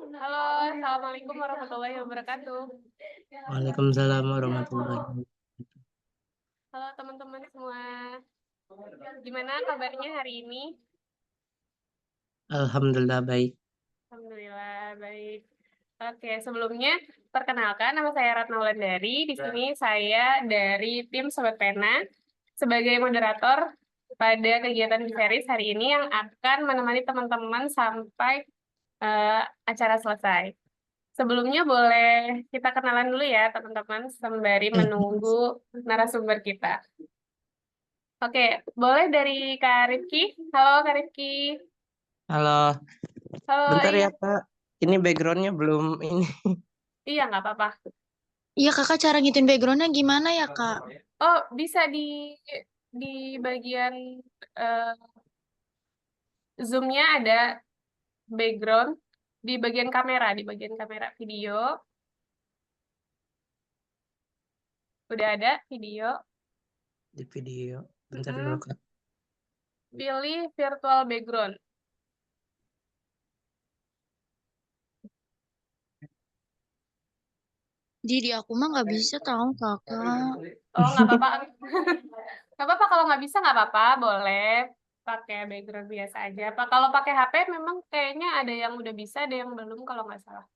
Halo, assalamualaikum warahmatullahi wabarakatuh. Waalaikumsalam warahmatullahi wabarakatuh. Halo teman-teman semua, gimana kabarnya hari ini? Alhamdulillah baik. Alhamdulillah baik. Oke, sebelumnya perkenalkan nama saya Ratna Wulandari. Di sini saya dari tim Sobat Pena sebagai moderator pada kegiatan Biseris hari ini yang akan menemani teman-teman sampai acara selesai. Sebelumnya boleh kita kenalan dulu ya teman-teman sembari menunggu narasumber kita. Oke, boleh dari Kak Rifki. Halo Kak Rifki. Halo, Halo, bentar iya. ya Kak. Ini backgroundnya belum ini. Iya, nggak apa-apa. Iya kakak, cara ngituin backgroundnya gimana ya kak? Oh, bisa di bagian eh, Zoom-nya ada background di bagian kamera video. Udah ada video. Di video. Bentar dulu Mm-mm. Kak. Pilih virtual background. Di aku mah nggak bisa tahu kakak. Oh, nggak apa-apa. Nggak apa-apa kalau nggak bisa nggak apa-apa. Boleh pakai background biasa aja. Apa kalau pakai HP memang kayaknya ada yang udah bisa, ada yang belum kalau nggak salah.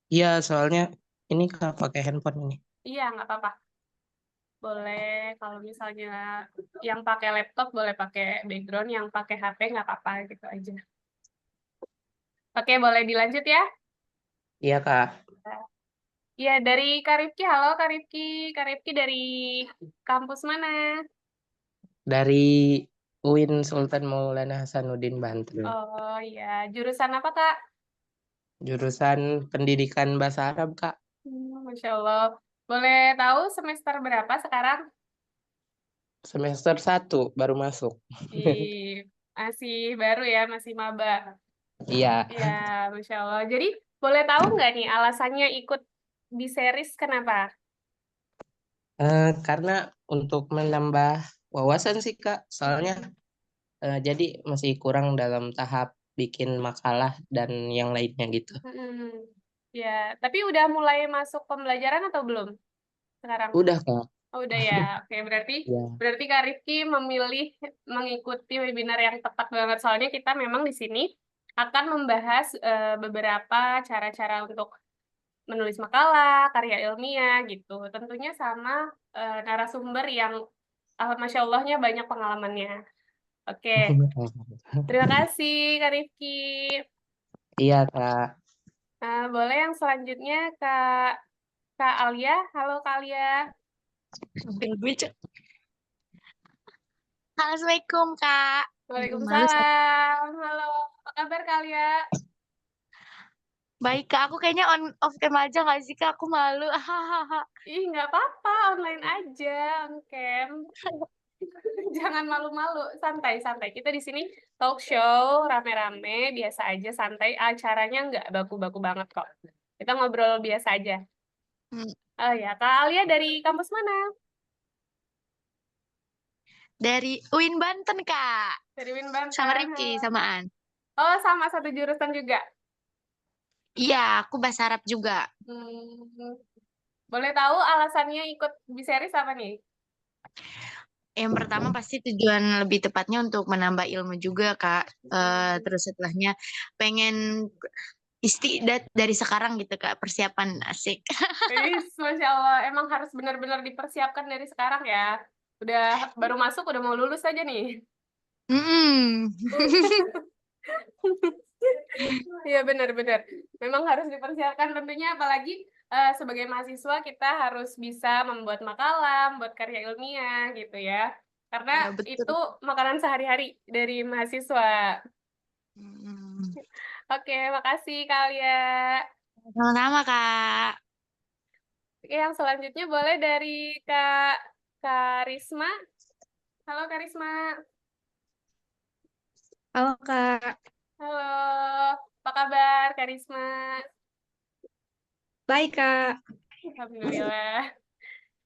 Iya, soalnya ini Kak pakai handphone ini. Iya, nggak apa-apa. Boleh kalau misalnya yang pakai laptop boleh pakai background, yang pakai HP nggak apa-apa gitu aja. Oke, boleh dilanjut ya. Iya Kak. Iya, dari Kak Rifki. Halo Kak Rifki. Kak Rifki dari kampus mana? Dari UIN Sultan Maulana Hasanuddin Bantul. Oh iya, jurusan apa Kak? Jurusan Pendidikan Bahasa Arab Kak. Masya Allah. Boleh tahu semester berapa sekarang? Semester 1 baru masuk. Masih baru ya, masih maba. Iya. Iya, Masya Allah. Jadi, boleh tahu nggak nih alasannya ikut di series kenapa? Karena untuk menambah wawasan sih Kak. Soalnya jadi masih kurang dalam tahap bikin makalah dan yang lainnya gitu. Mm-mm. Ya, tapi udah mulai masuk pembelajaran atau belum sekarang? Udah Kak. Oh, udah ya. Oke, berarti Ya. berarti Kak Rifki memilih mengikuti webinar yang tepat banget. Soalnya kita memang di sini akan membahas beberapa cara-cara untuk menulis makalah, karya ilmiah gitu. Tentunya sama narasumber yang Masya Allahnya banyak pengalamannya. Oke, terima kasih Kak Rifki. Iya Kak. Boleh yang selanjutnya Kak Alia. Halo Kak Alia. Halo, Assalamualaikum kak. Aduh, malu saya. Waalaikumsalam. Halo, apa kabar Kak Alia? Baik kak, aku kayaknya on off cam aja nggak sih kak? Aku malu. Hahaha. Ih, nggak apa-apa, online aja, on cam. Jangan malu-malu, santai-santai. Kita di sini talk show, rame-rame, biasa aja, santai. Acaranya nggak baku-baku banget kok. Kita ngobrol biasa aja. Hmm, Oh ya, Kak Alia dari kampus mana? Dari UIN Banten kak. Dari Win Sama Banten. Rifki, Halo. samaan. Oh, sama satu jurusan juga. Iya, aku bahasa Arab juga. Hmm, boleh tahu alasannya ikut Biseris apa nih? Yang pertama pasti tujuan lebih tepatnya untuk menambah ilmu juga kak. Hmm, Terus setelahnya pengen istiqdat dari sekarang gitu kak, persiapan asik. Masya Allah, emang harus benar-benar dipersiapkan dari sekarang ya. Udah baru masuk, udah mau lulus aja nih. Mm-mm. Iya benar-benar. Memang harus dipersiapkan tentunya apalagi sebagai mahasiswa kita harus bisa membuat makalah, membuat karya ilmiah gitu ya. Karena Ya betul. itu makanan sehari-hari dari mahasiswa. Mm. Oke, makasih Kalia. Sama-sama kak. Oke, yang selanjutnya boleh dari Kak Karisma. Halo Karisma. Halo Kak, Halo, apa kabar Karisma? baik Kak. Alhamdulillah.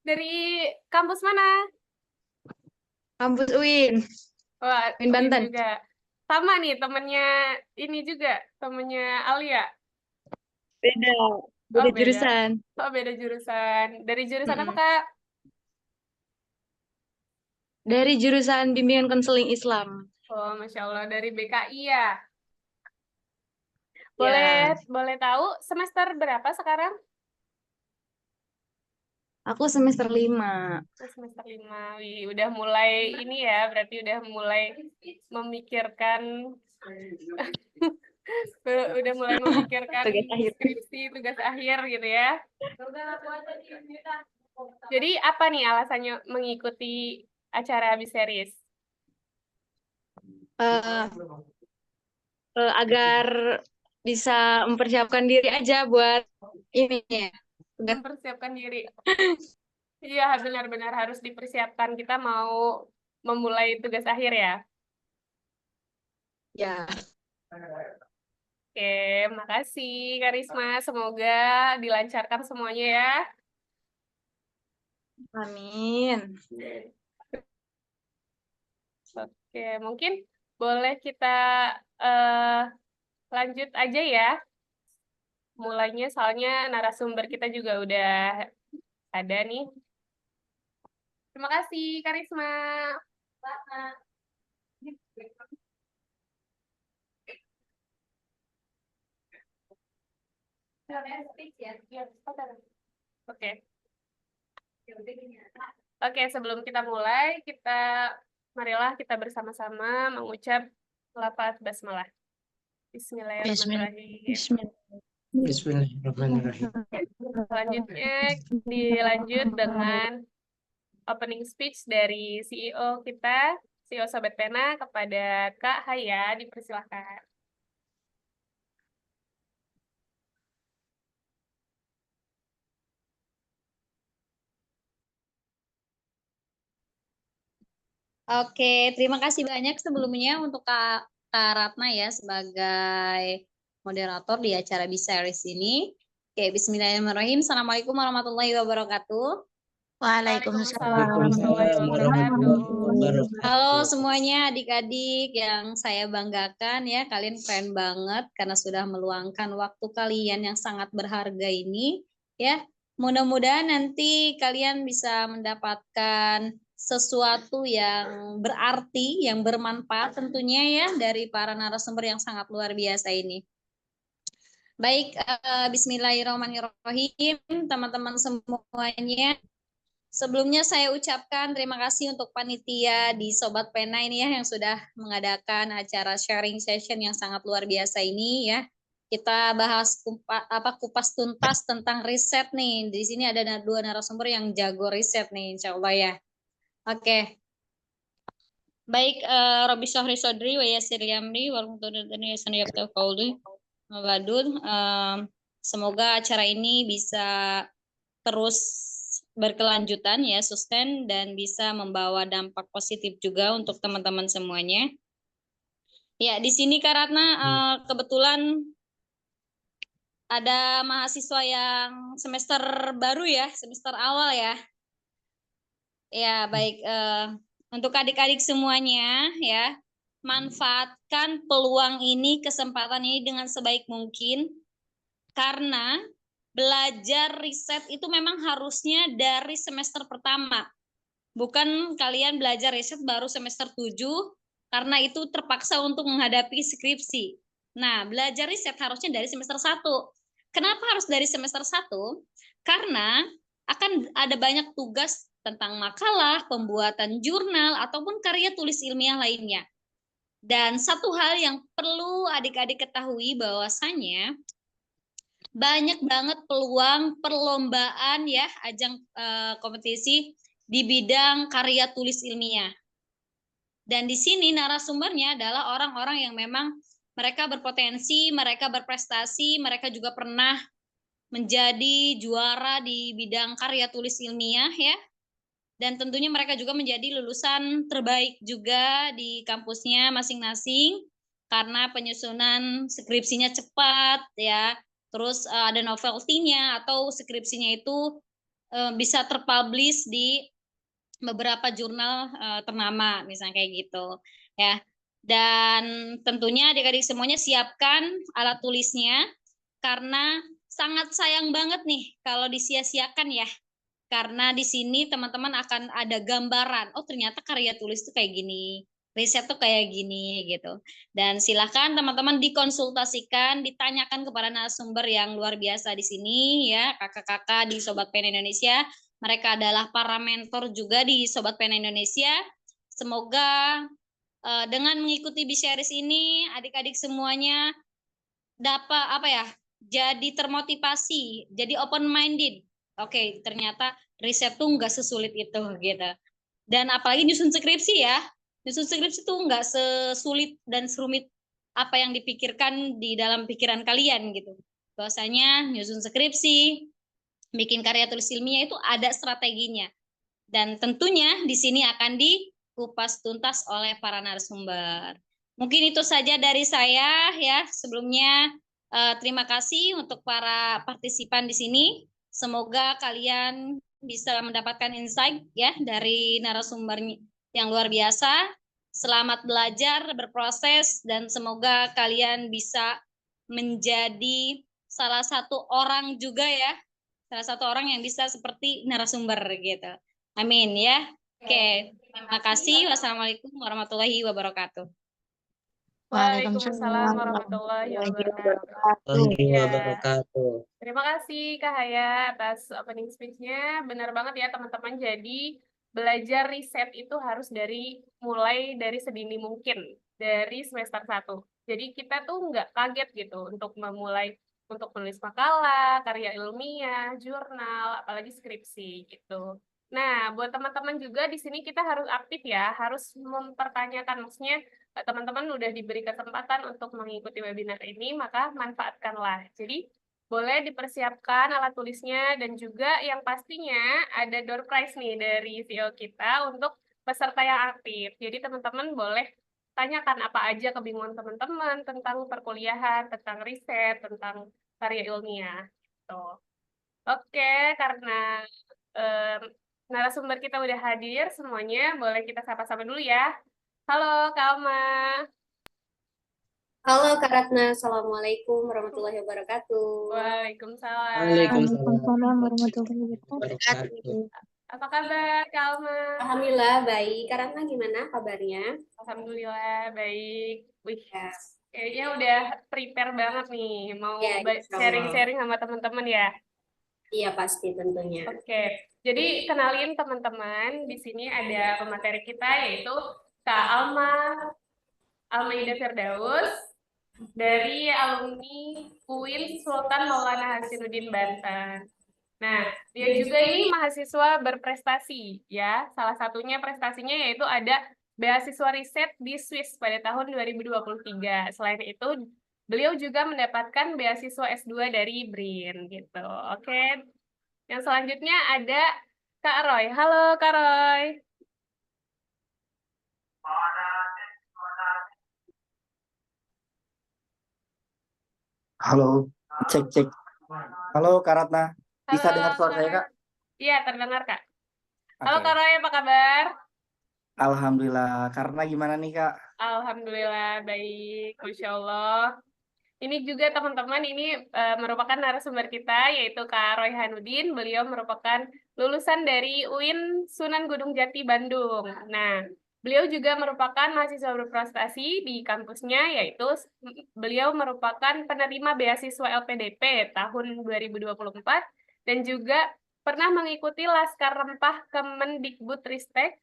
Dari kampus mana? Kampus UIN. Wah, Min Win Banten. juga. Sama nih temennya ini juga, temennya Alia. Beda. Oh, Beda beda. jurusan. Oh, beda jurusan. Dari jurusan apa, Mm-mm. Kak? Dari jurusan bimbingan konseling Islam. Oh, Masya Allah, dari BKI ya. Ya, Boleh tahu semester berapa sekarang? aku semester 5. Oh, semester 5. Wih, udah mulai ini ya, berarti udah mulai memikirkan udah mulai memikirkan Tugas akhir. skripsi, tugas akhir gitu ya. Jadi apa nih alasannya mengikuti acara Biseris? Eh, agar bisa mempersiapkan diri aja buat ini ya. Tugas. Mempersiapkan diri. Iya, benar-benar harus dipersiapkan. Kita mau memulai tugas akhir ya. Ya, Oke, makasih Karisma. Semoga dilancarkan semuanya ya. amin. Oke, mungkin boleh kita eh, lanjut aja ya. Mulainya soalnya narasumber kita juga udah ada nih. Terima kasih Karisma. Oke. Oke, sebelum kita mulai, marilah kita bersama-sama mengucap lafaz basmalah. Bismillahirrahmanirrahim. Bismillahirrahmanirrahim. Selanjutnya dilanjut dengan opening speech dari CEO kita, CEO Sobat Pena, kepada Kak Haya, dipersilahkan. Oke, terima kasih banyak sebelumnya untuk Kak Ratna ya sebagai moderator di acara Biseris ini. Oke, bismillahirrahmanirrahim. Assalamualaikum warahmatullahi wabarakatuh. Waalaikumsalam. Warahmatullahi wabarakatuh. Halo semuanya adik-adik yang saya banggakan ya, kalian keren banget karena sudah meluangkan waktu kalian yang sangat berharga ini ya. Mudah-mudahan nanti kalian bisa mendapatkan sesuatu yang berarti, yang bermanfaat tentunya ya dari para narasumber yang sangat luar biasa ini. Baik, bismillahirrahmanirrahim teman-teman semuanya. Sebelumnya saya ucapkan terima kasih untuk panitia di Sobat Pena ini ya yang sudah mengadakan acara sharing session yang sangat luar biasa ini ya. Kita bahas kupas tuntas tentang riset nih. Di sini ada dua narasumber yang jago riset nih, insya Allah ya. Oke. Baik, Robi Syahri Sodri, wa Yasir Yamri, semoga acara ini bisa terus berkelanjutan ya, sustain dan bisa membawa dampak positif juga untuk teman-teman semuanya. Ya, di sini Kak Ratna kebetulan ada mahasiswa yang semester baru ya, semester awal ya. Ya, baik untuk adik-adik semuanya ya, manfaatkan peluang ini, kesempatan ini dengan sebaik mungkin karena belajar riset itu memang harusnya dari semester pertama. Bukan kalian belajar riset baru semester 7 karena itu terpaksa untuk menghadapi skripsi. Nah, belajar riset harusnya dari semester 1. Kenapa harus dari semester 1? Karena akan ada banyak tugas tentang makalah, pembuatan jurnal, ataupun karya tulis ilmiah lainnya. Dan satu hal yang perlu adik-adik ketahui bahwasanya banyak banget peluang perlombaan ya, ajang kompetisi di bidang karya tulis ilmiah. Dan di sini narasumbernya adalah orang-orang yang memang mereka berpotensi, mereka berprestasi, mereka juga pernah menjadi juara di bidang karya tulis ilmiah ya. Dan tentunya mereka juga menjadi lulusan terbaik juga di kampusnya masing-masing karena penyusunan skripsinya cepat ya. Terus ada novelty-nya atau skripsinya itu bisa terpublish di beberapa jurnal ternama misalnya kayak gitu ya. Dan tentunya adik-adik semuanya siapkan alat tulisnya karena sangat sayang banget nih kalau disia-siakan ya. Karena di sini teman-teman akan ada gambaran, oh ternyata karya tulis tuh kayak gini, riset tuh kayak gini gitu. Dan silakan teman-teman dikonsultasikan, ditanyakan kepada narasumber yang luar biasa di sini ya, kakak-kakak di Sobat Pena Indonesia. Mereka adalah para mentor juga di Sobat Pena Indonesia. Semoga dengan mengikuti Bisharis ini, adik-adik semuanya dapat jadi termotivasi, jadi open minded. Oke, ternyata riset tuh nggak sesulit itu gitu. Dan apalagi nyusun skripsi ya, nyusun skripsi tuh nggak sesulit dan serumit apa yang dipikirkan di dalam pikiran kalian gitu. Bahwasanya nyusun skripsi, bikin karya tulis ilmiah itu ada strateginya. Dan tentunya di sini akan dikupas tuntas oleh para narasumber. Mungkin itu saja dari saya ya. Sebelumnya terima kasih untuk para partisipan di sini. Semoga kalian bisa mendapatkan insight ya dari narasumber yang luar biasa. Selamat belajar, berproses, dan semoga kalian bisa menjadi salah satu orang juga ya. Salah satu orang yang bisa seperti narasumber gitu. Amin ya. Oke, terima kasih. Wassalamualaikum warahmatullahi wabarakatuh. Waalaikumsalam warahmatullahi wabarakatuh. Warahmatullahi Ya, wabarakatuh. terima kasih Kak Haya atas opening speech-nya. Benar banget ya teman-teman. Jadi belajar riset itu harus mulai dari sedini mungkin, dari semester 1. Jadi kita tuh nggak kaget gitu untuk memulai untuk menulis makalah, karya ilmiah, jurnal, apalagi skripsi gitu. Nah, buat teman-teman juga di sini kita harus aktif ya, harus mempertanyakan, maksudnya teman-teman udah diberi kesempatan untuk mengikuti webinar ini, maka manfaatkanlah. Jadi boleh dipersiapkan alat tulisnya dan juga yang pastinya ada door prize nih dari CEO kita untuk peserta yang aktif. Jadi teman-teman boleh tanyakan apa aja kebingungan teman-teman tentang perkuliahan, tentang riset, tentang karya ilmiah. Gitu. Oke, karena narasumber kita udah hadir semuanya, boleh kita sapa-sapa dulu ya. Halo Kak Alma. Halo Kak Ratna, Assalamualaikum warahmatullahi wabarakatuh. Waalaikumsalam. Waalaikumsalam warahmatullahi wabarakatuh. Apa kabar Kak Alma? Alhamdulillah baik. Kak Ratna gimana kabarnya? Alhamdulillah baik. Wih, Ya, kayaknya udah prepare banget nih mau Ya, insya Allah. sharing-sharing sama teman-teman ya. Iya pasti tentunya. Oke, jadi kenalin teman-teman, di sini ada pemateri kita yaitu Kak Almaida Firdaus dari alumni UIN Sultan Maulana Hasanuddin Banten. Nah, dia juga ini mahasiswa berprestasi ya. Salah satunya prestasinya yaitu ada beasiswa riset di Swiss pada tahun 2023. Selain itu, beliau juga mendapatkan beasiswa S2 dari BRIN gitu. Oke. Yang selanjutnya ada Kak Roy. Halo Kak Roy. Halo, cek. Halo Kak Ratna, bisa Halo, dengar suara Kak saya Roy. Kak? Iya, terdengar Kak. Halo Oke. Kak Roy, apa kabar? Alhamdulillah, karena gimana nih Kak? Alhamdulillah, baik. Masya Allah. Ini juga teman-teman, ini merupakan narasumber kita, yaitu Kak Roy Hanudin. Beliau merupakan lulusan dari UIN Sunan Gunung Jati, Bandung. Nah, beliau juga merupakan mahasiswa berprestasi di kampusnya, yaitu beliau merupakan penerima beasiswa LPDP tahun 2024, dan juga pernah mengikuti Laskar Rempah Kemendikbudristek,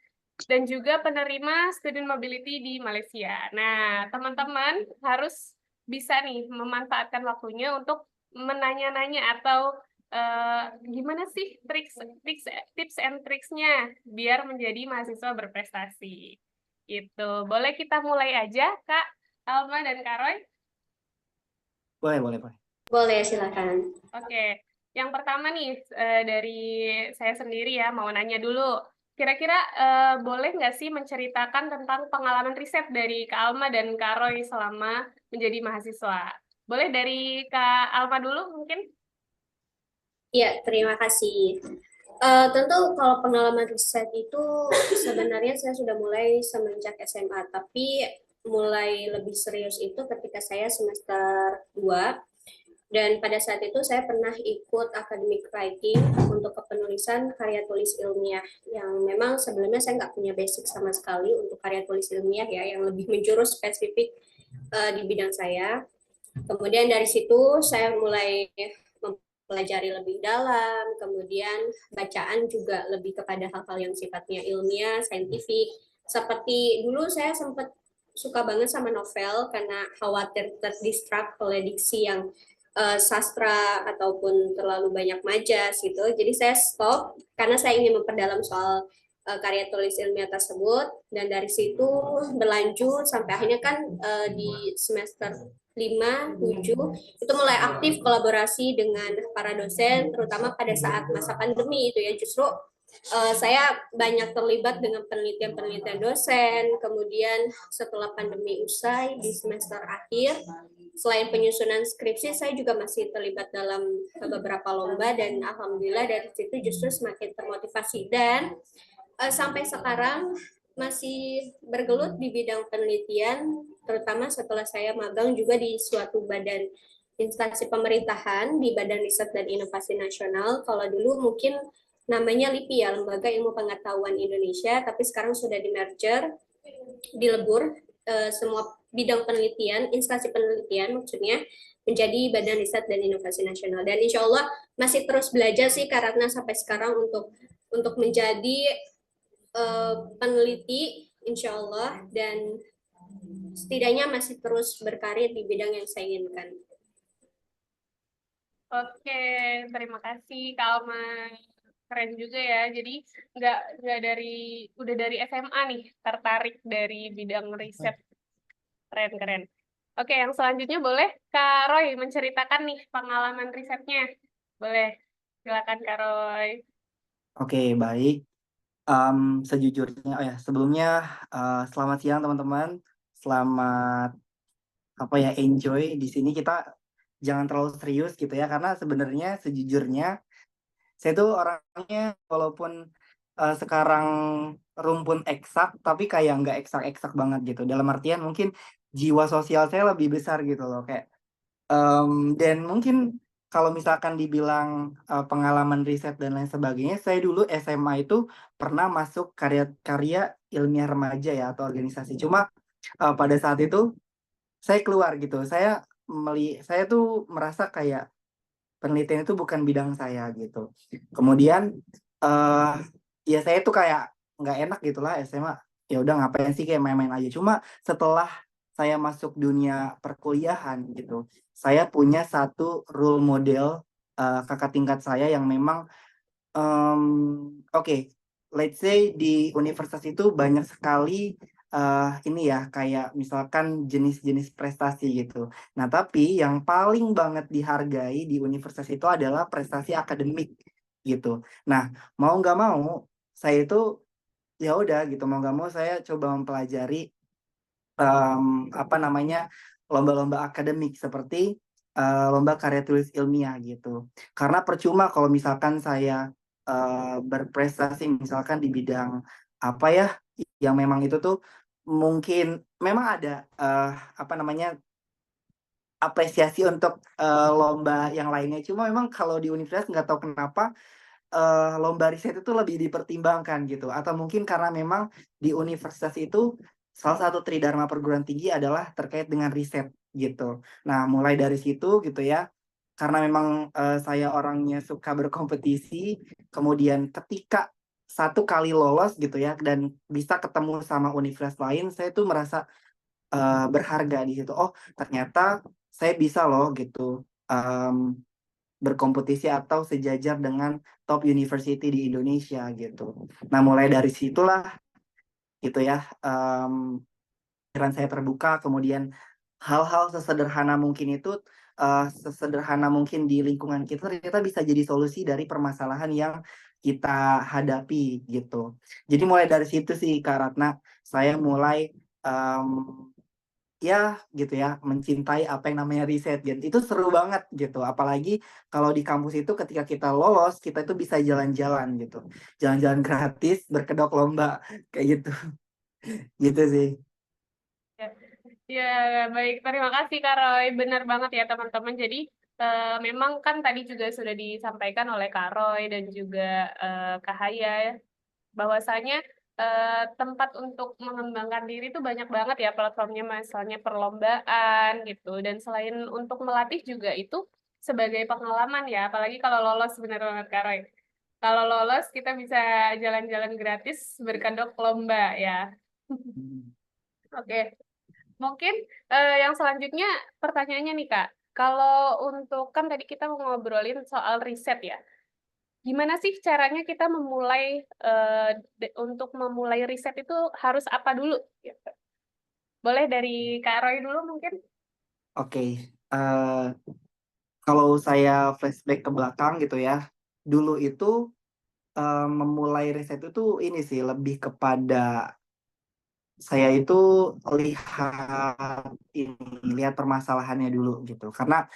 dan juga penerima student mobility di Malaysia. Nah, teman-teman harus bisa nih memanfaatkan waktunya untuk menanya-nanya atau gimana sih tips and tricksnya biar menjadi mahasiswa berprestasi. Itu boleh kita mulai aja Kak Alma dan Kak Roy? Boleh. Boleh silakan. Oke, yang pertama nih dari saya sendiri ya mau nanya dulu. Kira-kira boleh nggak sih menceritakan tentang pengalaman riset dari Kak Alma dan Kak Roy selama menjadi mahasiswa? Boleh dari Kak Alma dulu mungkin? Ya, terima kasih. Tentu kalau pengalaman riset itu sebenarnya saya sudah mulai semenjak SMA, tapi mulai lebih serius itu ketika saya semester 2. Dan pada saat itu saya pernah ikut academic writing untuk kepenulisan karya tulis ilmiah yang memang sebelumnya saya nggak punya basic sama sekali untuk karya tulis ilmiah ya, yang lebih menjurus spesifik di bidang saya. Kemudian dari situ saya mulai mempelajari lebih dalam, kemudian bacaan juga lebih kepada hal-hal yang sifatnya ilmiah, saintifik. Seperti dulu saya sempat suka banget sama novel karena khawatir terdistract oleh diksi yang sastra ataupun terlalu banyak majas gitu. Jadi saya stop karena saya ingin memperdalam soal karya tulis ilmiah tersebut, dan dari situ berlanjut sampai akhirnya kan di semester 5, 7 itu mulai aktif kolaborasi dengan para dosen, terutama pada saat masa pandemi itu ya, justru saya banyak terlibat dengan penelitian-penelitian dosen. Kemudian setelah pandemi usai di semester akhir, selain penyusunan skripsi, saya juga masih terlibat dalam beberapa lomba, dan alhamdulillah dari situ justru semakin termotivasi, dan sampai sekarang masih bergelut di bidang penelitian, terutama setelah saya magang juga di suatu badan instansi pemerintahan di Badan Riset dan Inovasi Nasional. Kalau dulu mungkin namanya LIPI ya, Lembaga Ilmu Pengetahuan Indonesia, tapi sekarang sudah di merger, dilebur semua bidang penelitian, instansi penelitian maksudnya, menjadi Badan Riset dan Inovasi Nasional. Dan insya Allah masih terus belajar sih karena sampai sekarang untuk menjadi peneliti insya Allah, dan setidaknya masih terus berkarir di bidang yang saya inginkan. Oke, terima kasih Kak Alma. Keren juga ya. Jadi nggak udah dari SMA nih tertarik dari bidang riset. Keren. Oke, yang selanjutnya boleh Kak Roy menceritakan nih pengalaman risetnya. Boleh, silakan Kak Roy. Oke, baik. Sejujurnya, sebelumnya selamat siang teman-teman. Selamat enjoy di sini. Kita jangan terlalu serius gitu ya, karena sebenarnya sejujurnya saya tuh orangnya walaupun sekarang rumpun eksak, tapi kayak nggak eksak-eksak banget gitu. Dalam artian mungkin jiwa sosial saya lebih besar gitu loh, kayak dan mungkin kalau misalkan dibilang pengalaman riset dan lain sebagainya, saya dulu SMA itu pernah masuk karya ilmiah remaja ya, atau organisasi. Cuma pada saat itu saya keluar gitu. Saya tuh merasa kayak penelitian itu bukan bidang saya gitu. Kemudian ya saya tuh kayak nggak enak gitulah SMA. Ya udah ngapain sih, kayak main-main aja. Cuma setelah saya masuk dunia perkuliahan gitu, saya punya satu role model kakak tingkat saya yang memang oke, let's say di universitas itu banyak sekali ini ya, kayak misalkan jenis-jenis prestasi gitu. Nah, tapi yang paling banget dihargai di universitas itu adalah prestasi akademik gitu. Nah, mau nggak mau saya itu ya udah gitu, mau nggak mau saya coba mempelajari lomba-lomba akademik seperti lomba karya tulis ilmiah gitu. Karena percuma kalau misalkan saya berprestasi misalkan di bidang apa ya, yang memang itu tuh mungkin memang ada apresiasi untuk lomba yang lainnya. Cuma memang kalau di universitas nggak tahu kenapa lomba riset itu lebih dipertimbangkan gitu, atau mungkin karena memang di universitas itu salah satu tridharma perguruan tinggi adalah terkait dengan riset gitu. Nah, mulai dari situ gitu ya, karena memang saya orangnya suka berkompetisi, kemudian ketika satu kali lolos gitu ya dan bisa ketemu sama universitas lain, saya tuh merasa berharga di situ. Oh, ternyata saya bisa loh gitu berkompetisi atau sejajar dengan top university di Indonesia gitu. Nah, mulai dari situlah gitu ya, pikiran saya terbuka, kemudian hal-hal sesederhana mungkin itu sesederhana mungkin di lingkungan kita ternyata bisa jadi solusi dari permasalahan yang kita hadapi gitu. Jadi mulai dari situ sih Kak Ratna, saya mulai ya gitu ya mencintai apa yang namanya riset gitu. Itu seru banget gitu. Apalagi kalau di kampus itu ketika kita lolos kita itu bisa jalan-jalan gitu. Jalan-jalan gratis, berkedok lomba kayak gitu. Gitu sih. Ya, ya, baik. Terima kasih Kak Roy. Benar banget ya teman-teman. Jadi memang kan tadi juga sudah disampaikan oleh Kak Roy dan juga Kak Haya ya, bahwasanya tempat untuk mengembangkan diri itu banyak banget ya platformnya, misalnya perlombaan gitu. Dan selain untuk melatih juga itu sebagai pengalaman ya, apalagi kalau lolos, benar banget Kak Roy. Kalau lolos kita bisa jalan-jalan gratis berkedok lomba ya. Oke. Mungkin yang selanjutnya pertanyaannya nih Kak, kalau untuk kan tadi kita mau ngobrolin soal riset ya, gimana sih caranya kita memulai untuk memulai riset itu harus apa dulu? Gitu. Boleh dari Kak Roy dulu mungkin? Oke. Kalau saya flashback ke belakang gitu ya, dulu itu memulai riset itu ini sih lebih kepada saya itu lihat permasalahannya dulu gitu. Karena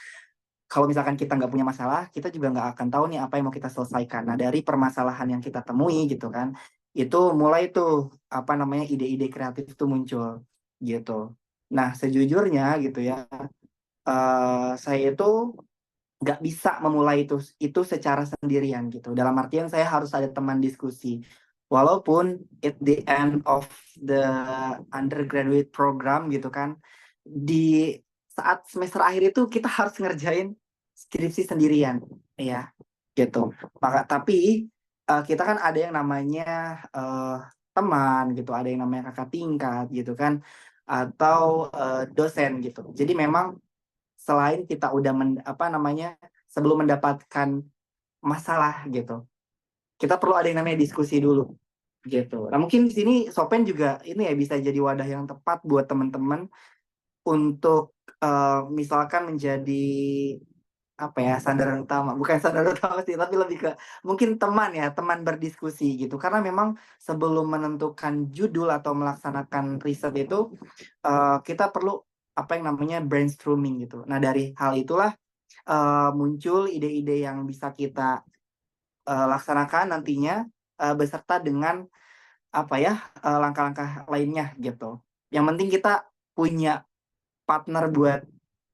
kalau misalkan kita nggak punya masalah, kita juga nggak akan tahu nih apa yang mau kita selesaikan. Nah, dari permasalahan yang kita temui gitu kan, itu mulai tuh apa namanya ide-ide kreatif itu muncul gitu. Nah, sejujurnya gitu ya, saya itu nggak bisa memulai itu secara sendirian gitu. Dalam artian saya harus ada teman diskusi. Walaupun at the end of the undergraduate program gitu kan, di saat semester akhir itu kita harus ngerjain skripsi sendirian, ya gitu. Tapi kita kan ada yang namanya teman gitu, ada yang namanya kakak tingkat gitu kan, atau dosen gitu. Jadi memang selain kita udah sebelum mendapatkan masalah gitu, kita perlu ada yang namanya diskusi dulu gitu. Nah mungkin di sini Sopen juga ini ya bisa jadi wadah yang tepat buat teman-teman untuk misalkan menjadi apa ya sandaran utama, bukan sandaran utama sih, tapi lebih ke mungkin teman berdiskusi gitu. Karena memang sebelum menentukan judul atau melaksanakan riset itu kita perlu apa yang namanya brainstorming gitu. Nah dari hal itulah muncul ide-ide yang bisa kita laksanakan nantinya beserta dengan apa ya langkah-langkah lainnya gitu. Yang penting kita punya partner buat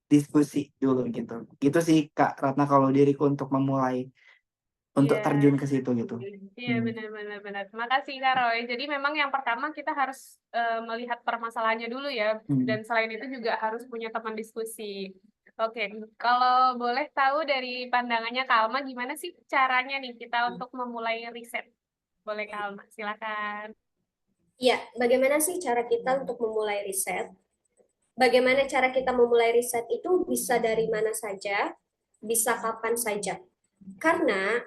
diskusi dulu gitu. Gitu sih Kak Ratna kalau diriku untuk memulai untuk Iya. terjun ke situ gitu. Iya, benar-benar benar. Terima kasih Kak Roy. Jadi memang yang pertama kita harus melihat permasalahannya dulu ya, dan selain itu juga harus punya teman diskusi. Oke, kalau boleh tahu dari pandangannya Kak Alma, gimana sih caranya nih kita untuk memulai riset? Boleh Kak Alma, silakan. Ya, bagaimana sih cara kita untuk memulai riset? Bagaimana cara kita memulai riset itu bisa dari mana saja, bisa kapan saja. Karena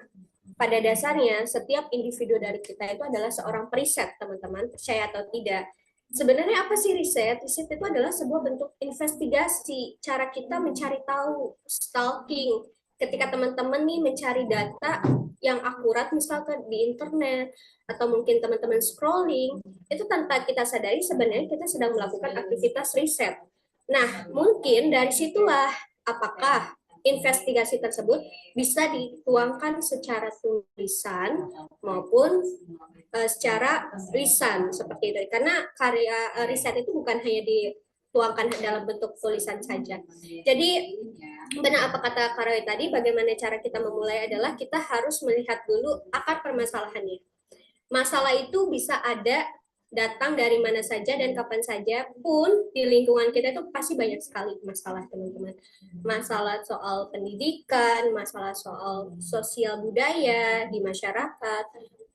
pada dasarnya setiap individu dari kita itu adalah seorang periset, teman-teman, percaya atau tidak. Sebenarnya apa sih riset? Riset itu adalah sebuah bentuk investigasi, cara kita mencari tahu, stalking. Ketika teman-teman nih mencari data yang akurat misalkan di internet, atau mungkin teman-teman scrolling, itu tanpa kita sadari sebenarnya kita sedang melakukan aktivitas riset. Nah, mungkin dari situlah apakah investigasi tersebut bisa dituangkan secara tulisan maupun secara lisan seperti itu. Karena karya riset itu bukan hanya dituangkan dalam bentuk tulisan saja. Jadi benar apa kata Karoy tadi, bagaimana cara kita memulai adalah kita harus melihat dulu akar permasalahannya. Masalah itu bisa ada datang dari mana saja dan kapan saja pun di lingkungan kita itu pasti banyak sekali masalah teman-teman. Masalah soal pendidikan, masalah soal sosial budaya di masyarakat,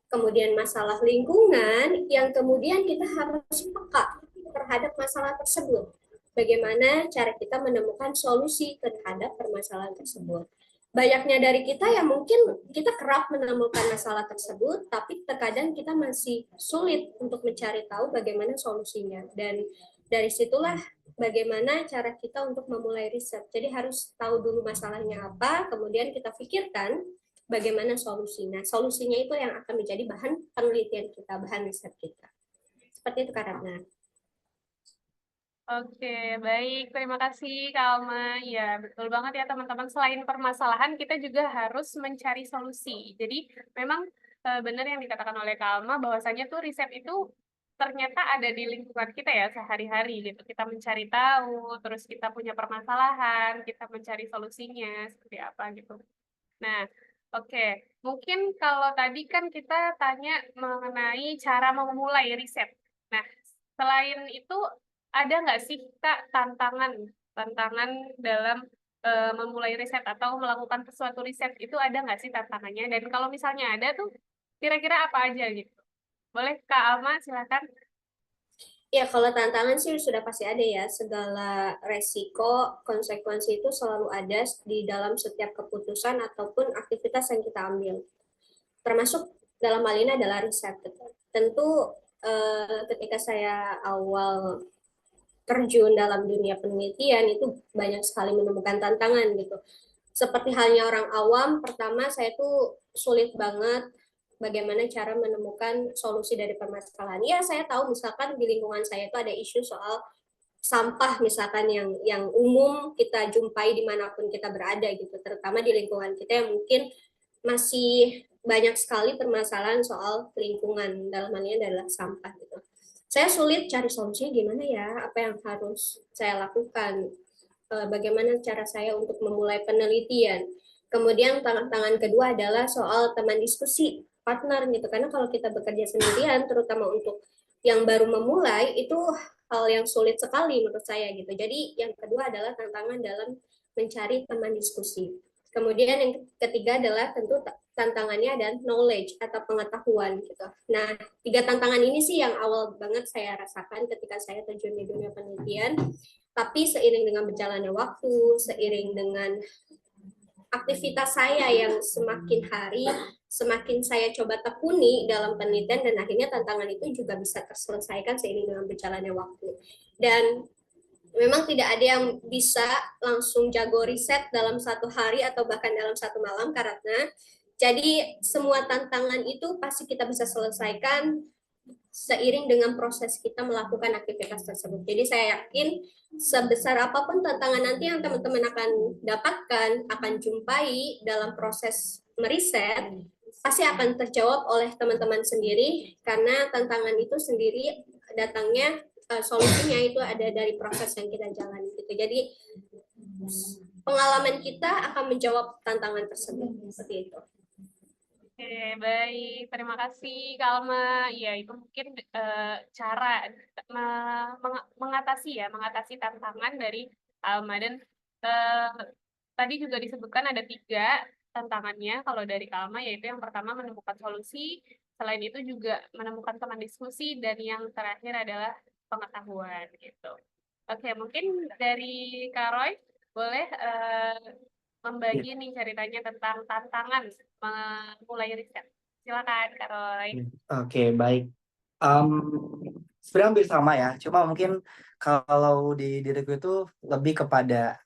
kemudian masalah lingkungan yang kemudian kita harus peka terhadap masalah tersebut. Bagaimana cara kita menemukan solusi terhadap permasalahan tersebut. Banyaknya dari kita yang mungkin kita kerap menemukan masalah tersebut, tapi terkadang kita masih sulit untuk mencari tahu bagaimana solusinya. Dan dari situlah bagaimana cara kita untuk memulai riset. Jadi harus tahu dulu masalahnya apa, kemudian kita pikirkan bagaimana solusinya. Solusinya itu yang akan menjadi bahan penelitian kita, bahan riset kita. Seperti itu Kak Ratna. Oke, baik. Terima kasih, Kak Alma. Ya, betul banget ya, teman-teman. Selain permasalahan, kita juga harus mencari solusi. Jadi, memang benar yang dikatakan oleh Kak Alma, bahwasanya tuh riset itu ternyata ada di lingkungan kita ya sehari-hari gitu. Kita mencari tahu, terus kita punya permasalahan, kita mencari solusinya seperti apa gitu. Nah, oke. Mungkin kalau tadi kan kita tanya mengenai cara memulai riset. Nah, selain itu ada nggak sih Kak tantangan dalam memulai riset atau melakukan sesuatu riset itu ada nggak sih tantangannya? Dan kalau misalnya ada tuh kira-kira apa aja gitu? Boleh Kak Alma silakan. Ya, kalau tantangan sih sudah pasti ada ya. Segala resiko, konsekuensi itu selalu ada di dalam setiap keputusan ataupun aktivitas yang kita ambil. Termasuk dalam hal ini adalah riset. Tentu ketika saya awal terjun dalam dunia penelitian itu banyak sekali menemukan tantangan gitu. Seperti halnya orang awam, pertama saya tuh sulit banget bagaimana cara menemukan solusi dari permasalahan. Ya, saya tahu misalkan di lingkungan saya itu ada isu soal sampah misalkan yang umum kita jumpai dimanapun kita berada gitu, terutama di lingkungan kita yang mungkin masih banyak sekali permasalahan soal lingkungan, dalam hal ini adalah sampah gitu. Saya sulit cari solusinya gimana ya, apa yang harus saya lakukan, bagaimana cara saya untuk memulai penelitian. Kemudian tantangan kedua adalah soal teman diskusi, partner gitu. Karena kalau kita bekerja sendirian, terutama untuk yang baru memulai, itu hal yang sulit sekali menurut saya gitu. Jadi yang kedua adalah tantangan dalam mencari teman diskusi. Kemudian yang ketiga adalah tentu tantangannya dan knowledge atau pengetahuan gitu. Nah, tiga tantangan ini sih yang awal banget saya rasakan ketika saya terjun di dunia penelitian. Tapi seiring dengan berjalannya waktu, seiring dengan aktivitas saya yang semakin hari, semakin saya coba tekuni dalam penelitian, dan akhirnya tantangan itu juga bisa terselesaikan seiring dengan berjalannya waktu. Dan memang tidak ada yang bisa langsung jago riset dalam satu hari atau bahkan dalam satu malam, karena jadi semua tantangan itu pasti kita bisa selesaikan seiring dengan proses kita melakukan aktivitas tersebut. Jadi saya yakin sebesar apapun tantangan nanti yang teman-teman akan dapatkan, akan jumpai dalam proses meriset, pasti akan terjawab oleh teman-teman sendiri, karena tantangan itu sendiri datangnya, solusinya itu ada dari proses yang kita jalani gitu. Jadi pengalaman kita akan menjawab tantangan tersebut seperti itu. Oke, baik. Terima kasih, Kak Alma. Ya, itu mungkin cara mengatasi tantangan dari Alma. Dan tadi juga disebutkan ada 3 tantangannya kalau dari Kak Alma, yaitu yang pertama menemukan solusi, selain itu juga menemukan teman diskusi, dan yang terakhir adalah pengetahuan gitu. Oke, mungkin dari Kak Roy, boleh membagi nih ceritanya tentang tantangan memulai riset. Silakan, Kak Roy. Oke, baik. Sebenarnya hampir sama ya, cuma mungkin kalau di diriku itu lebih kepada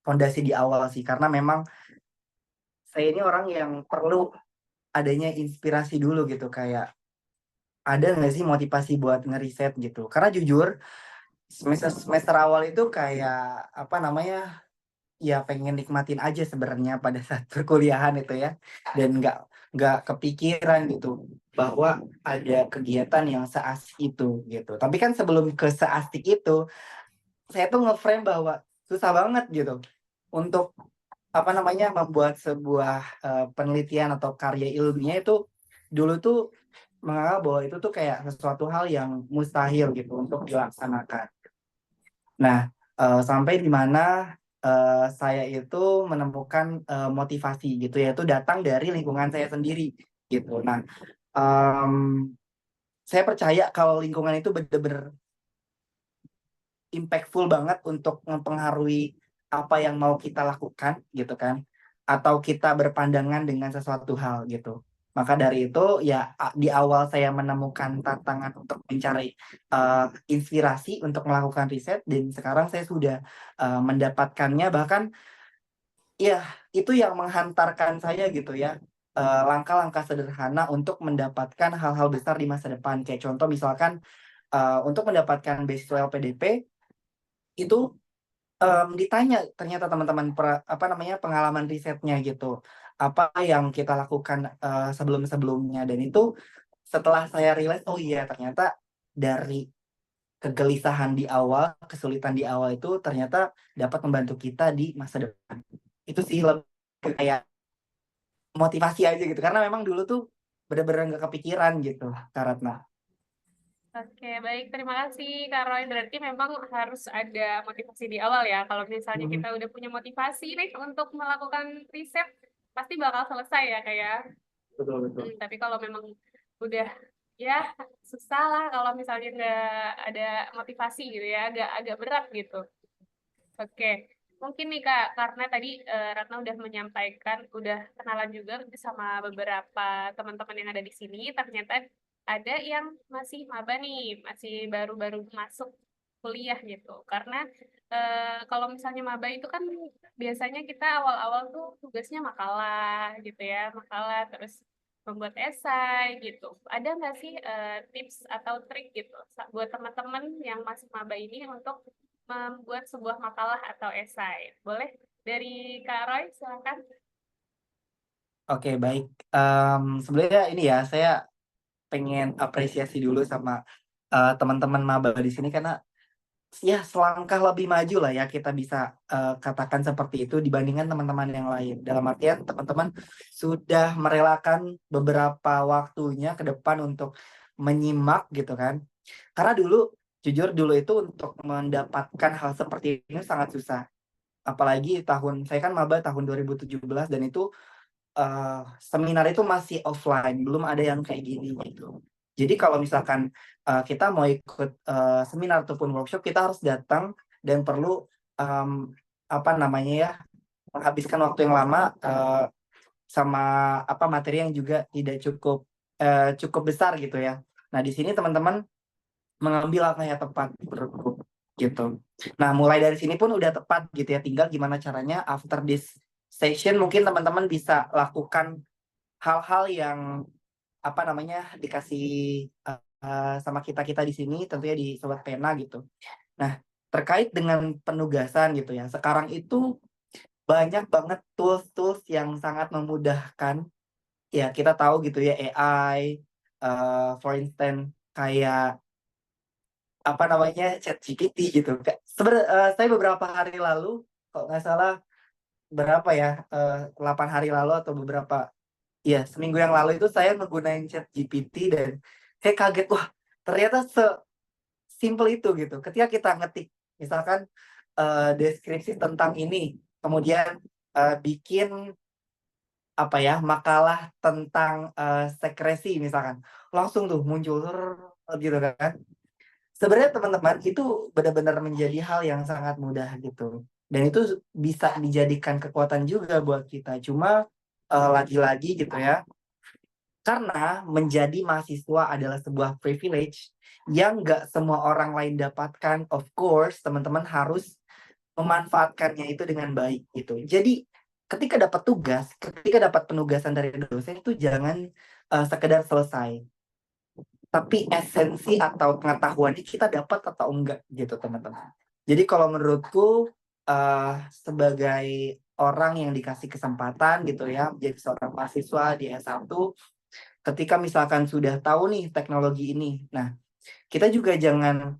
fondasi di awal sih, karena memang saya ini orang yang perlu adanya inspirasi dulu gitu, kayak ada nggak sih motivasi buat ngeriset gitu. Karena jujur semester awal itu kayak apa namanya, ya pengen nikmatin aja sebenarnya pada saat perkuliahan itu ya, dan nggak kepikiran gitu bahwa ada kegiatan yang seasik itu gitu. Tapi kan sebelum ke seasik itu, saya tuh ngeframe bahwa susah banget gitu untuk apa namanya membuat sebuah penelitian atau karya ilmiah itu. Dulu tuh menganggap bahwa itu tuh kayak sesuatu hal yang mustahil gitu untuk dilaksanakan. Nah, sampai di mana saya itu menemukan motivasi gitu, yaitu datang dari lingkungan saya sendiri gitu. Nah, saya percaya kalau lingkungan itu benar-benar impactful banget untuk mempengaruhi apa yang mau kita lakukan gitu kan, atau kita berpandangan dengan sesuatu hal gitu. Maka dari itu ya di awal saya menemukan tantangan untuk mencari inspirasi untuk melakukan riset, dan sekarang saya sudah mendapatkannya, bahkan ya itu yang menghantarkan saya gitu ya, langkah-langkah sederhana untuk mendapatkan hal-hal besar di masa depan. Kayak contoh misalkan untuk mendapatkan beasiswa LPDP itu ditanya ternyata teman-teman pengalaman risetnya gitu. Apa yang kita lakukan sebelum-sebelumnya, dan itu setelah saya realize, oh iya ternyata dari kegelisahan di awal, kesulitan di awal itu ternyata dapat membantu kita di masa depan. Itu sih lebih kayak motivasi aja gitu, karena memang dulu tuh bener-bener nggak kepikiran gitu, Kak Ratna. Oke, baik. Terima kasih, Kak Roy. Berarti memang harus ada motivasi di awal ya. Kalau misalnya kita udah punya motivasi nih untuk melakukan riset, pasti bakal selesai ya, kayak. Betul betul. Tapi kalau memang udah ya susah lah kalau misalnya nggak ada motivasi gitu ya, agak berat gitu. Oke, mungkin nih Kak, karena tadi Ratna udah menyampaikan, udah kenalan juga sama beberapa teman-teman yang ada di sini, ternyata ada yang masih maba nih, masih baru-baru masuk kuliah gitu. Karena kalau misalnya maba itu kan biasanya kita awal-awal tuh tugasnya makalah gitu ya, makalah terus membuat esai gitu. Ada nggak sih tips atau trik gitu buat teman-teman yang masih maba ini untuk membuat sebuah makalah atau esai? Boleh dari Kak Roy, silakan. Oke, baik. Sebenarnya ini ya, saya pengen apresiasi dulu sama teman-teman maba di sini, karena ya selangkah lebih maju lah ya kita bisa katakan seperti itu dibandingkan teman-teman yang lain. Dalam artian teman-teman sudah merelakan beberapa waktunya ke depan untuk menyimak gitu kan. Karena jujur dulu itu untuk mendapatkan hal seperti ini sangat susah. Apalagi saya kan maba tahun 2017, dan itu seminar itu masih offline, belum ada yang kayak gini gitu. Jadi kalau misalkan kita mau ikut seminar ataupun workshop, kita harus datang dan perlu menghabiskan waktu yang lama sama materi yang juga tidak cukup besar gitu ya. Nah, di sini teman-teman mengambil langkah yang tepat menurutku gitu. Nah, mulai dari sini pun udah tepat gitu ya. Tinggal gimana caranya after this session mungkin teman-teman bisa lakukan hal-hal yang dikasih sama kita di sini, tentunya di Sobat Pena gitu. Nah, terkait dengan penugasan gitu ya. Sekarang itu banyak banget tools-tools yang sangat memudahkan. Ya, kita tahu gitu ya, AI, for instance kayak ChatGPT gitu. Saya beberapa hari lalu, kalau nggak salah berapa ya, 8 hari lalu atau seminggu yang lalu itu saya menggunakan ChatGPT, dan saya kaget, wah ternyata sesimpel itu gitu. Ketika kita ngetik misalkan deskripsi tentang ini, kemudian bikin makalah tentang sekresi misalkan, langsung tuh muncul gitu kan. Sebenarnya teman-teman itu benar-benar menjadi hal yang sangat mudah gitu, dan itu bisa dijadikan kekuatan juga buat kita. Cuma lagi-lagi gitu ya, karena menjadi mahasiswa adalah sebuah privilege yang nggak semua orang lain dapatkan. Of course, teman-teman harus memanfaatkannya itu dengan baik gitu. Jadi ketika dapat penugasan dari dosen itu jangan sekedar selesai, tapi esensi atau pengetahuannya kita dapat atau enggak gitu teman-teman. Jadi kalau menurutku sebagai orang yang dikasih kesempatan gitu ya menjadi seorang mahasiswa di S1, ketika misalkan sudah tahu nih teknologi ini, nah kita juga jangan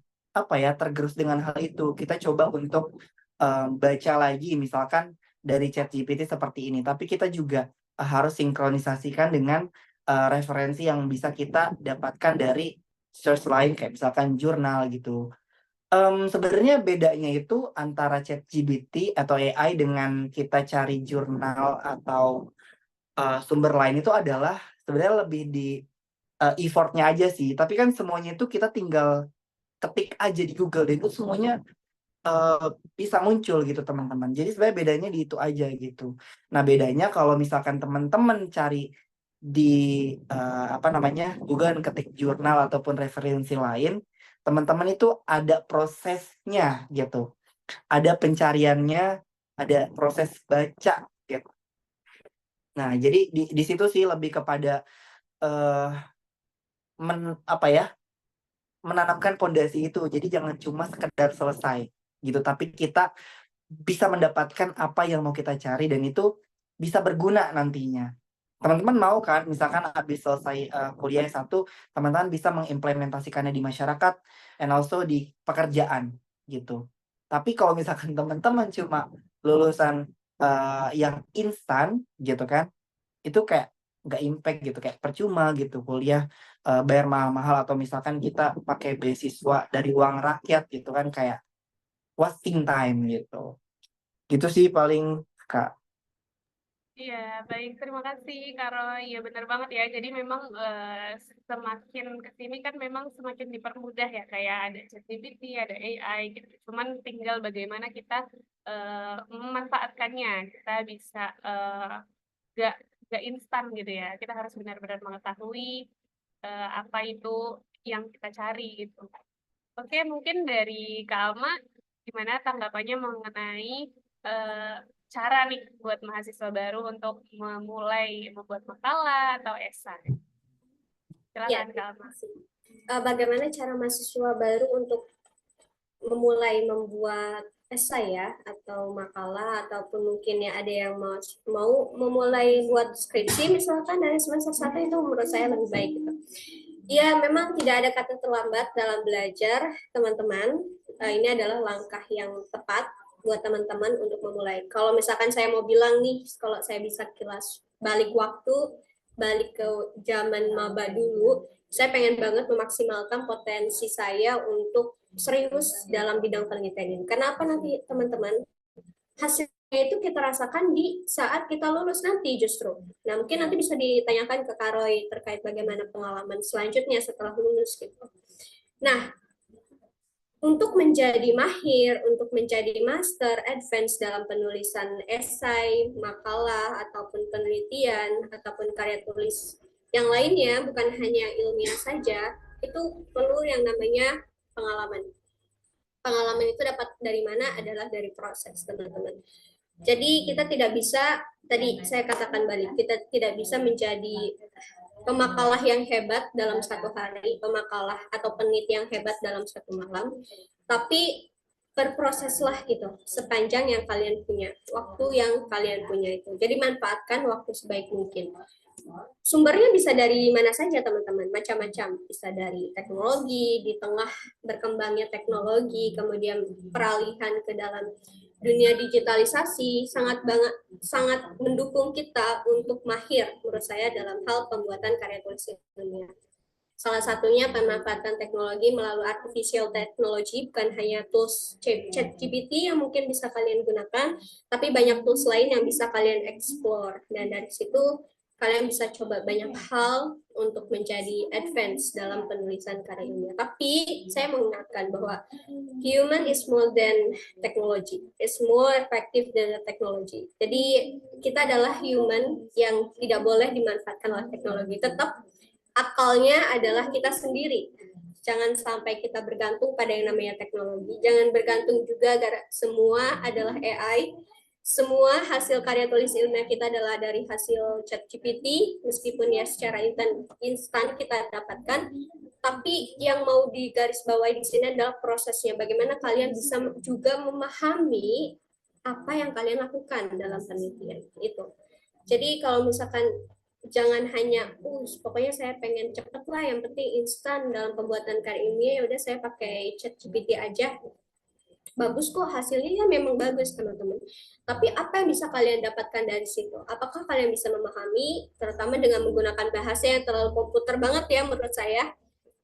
tergerus dengan hal itu. Kita coba untuk baca lagi misalkan dari ChatGPT seperti ini, tapi kita juga harus sinkronisasikan dengan referensi yang bisa kita dapatkan dari source lain kayak misalkan jurnal gitu. Sebenarnya bedanya itu antara ChatGPT atau AI dengan kita cari jurnal atau sumber lain itu adalah sebenarnya lebih di effortnya aja sih. Tapi kan semuanya itu kita tinggal ketik aja di Google, dan itu semuanya bisa muncul gitu teman-teman. Jadi sebenarnya bedanya di itu aja gitu. Nah, bedanya kalau misalkan teman-teman cari di Google, ketik jurnal ataupun referensi lain, teman-teman itu ada prosesnya gitu. Ada pencariannya, ada proses baca gitu. Nah, jadi di situ sih lebih kepada menanamkan pondasi itu. Jadi jangan cuma sekedar selesai gitu, tapi kita bisa mendapatkan apa yang mau kita cari dan itu bisa berguna nantinya. Teman-teman mau kan, misalkan habis selesai kuliah S1, teman-teman bisa mengimplementasikannya di masyarakat and also di pekerjaan gitu. Tapi kalau misalkan teman-teman cuma lulusan yang instan gitu kan, itu kayak nggak impact gitu, kayak percuma gitu kuliah bayar mahal-mahal, atau misalkan kita pakai beasiswa dari uang rakyat gitu kan, kayak wasting time gitu. Gitu sih paling Kak. Iya, baik. Terima kasih, Karo. Iya, benar banget ya. Jadi memang semakin ke sini kan memang semakin dipermudah ya. Kayak ada ChatGPT, ada AI gitu. Cuman tinggal bagaimana kita memanfaatkannya. Kita bisa gak, gak instan gitu ya. Kita harus benar-benar mengetahui apa itu yang kita cari gitu. Oke, mungkin dari Kak Alma, gimana tanggapannya mengenai eh, cara nih buat mahasiswa baru untuk memulai membuat makalah atau esai? Ya, Silakan Kak Alma. bagaimana cara mahasiswa baru untuk memulai membuat esai ya, atau makalah, ataupun mungkin ya ada yang mau memulai buat skripsi misalkan dari semester 1, itu menurut saya lebih baik gitu. Ya, memang tidak ada kata terlambat dalam belajar, teman-teman. Ini adalah langkah yang tepat buat teman-teman untuk memulai. Kalau misalkan saya mau bilang nih, kalau saya bisa kilas balik waktu, balik ke zaman maba dulu, saya pengen banget memaksimalkan potensi saya untuk serius dalam bidang penelitian ini. Kenapa nanti teman-teman? Hasilnya itu kita rasakan di saat kita lulus nanti justru. Nah, mungkin nanti bisa ditanyakan ke Karoy terkait bagaimana pengalaman selanjutnya setelah lulus gitu. Nah, untuk menjadi mahir, untuk menjadi master advance dalam penulisan esai, makalah, ataupun penelitian, ataupun karya tulis yang lainnya, bukan hanya ilmiah saja, itu perlu yang namanya pengalaman. Pengalaman itu dapat dari mana? Adalah dari proses, teman-teman. Jadi kita tidak bisa, tadi saya katakan balik, kita tidak bisa menjadi pemakalah yang hebat dalam satu hari, pemakalah atau peneliti yang hebat dalam satu malam, tapi berproseslah gitu, sepanjang yang kalian punya, waktu yang kalian punya itu. Jadi manfaatkan waktu sebaik mungkin. Sumbernya bisa dari mana saja teman-teman, macam-macam. Bisa dari teknologi, di tengah berkembangnya teknologi, kemudian peralihan ke dalam dunia digitalisasi sangat mendukung kita untuk mahir menurut saya dalam hal pembuatan karya tulis ilmiah. Salah satunya pemanfaatan teknologi melalui artificial technology, bukan hanya tools ChatGPT yang mungkin bisa kalian gunakan, tapi banyak tools lain yang bisa kalian explore. Dan dari situ kalian bisa coba banyak hal untuk menjadi advance dalam penulisan karya ilmiah. Tapi saya mengingatkan bahwa human is more than technology, is more effective than the technology. Jadi kita adalah human yang tidak boleh dimanfaatkan oleh teknologi. Tetap akalnya adalah kita sendiri. Jangan sampai kita bergantung pada yang namanya teknologi. Jangan bergantung juga semua adalah AI. Semua hasil karya tulis ilmiah kita adalah dari hasil ChatGPT, meskipun ya secara instan kita dapatkan, tapi yang mau digarisbawahi di sini adalah prosesnya. Bagaimana kalian bisa juga memahami apa yang kalian lakukan dalam penelitian itu. Jadi kalau misalkan jangan hanya, pokoknya saya pengen cepet lah, yang penting instan dalam pembuatan karya ilmiah, ya udah saya pakai ChatGPT aja. Bagus kok hasilnya, ya memang bagus teman-teman. Tapi apa yang bisa kalian dapatkan dari situ? Apakah kalian bisa memahami, terutama dengan menggunakan bahasa yang terlalu komputer banget ya menurut saya?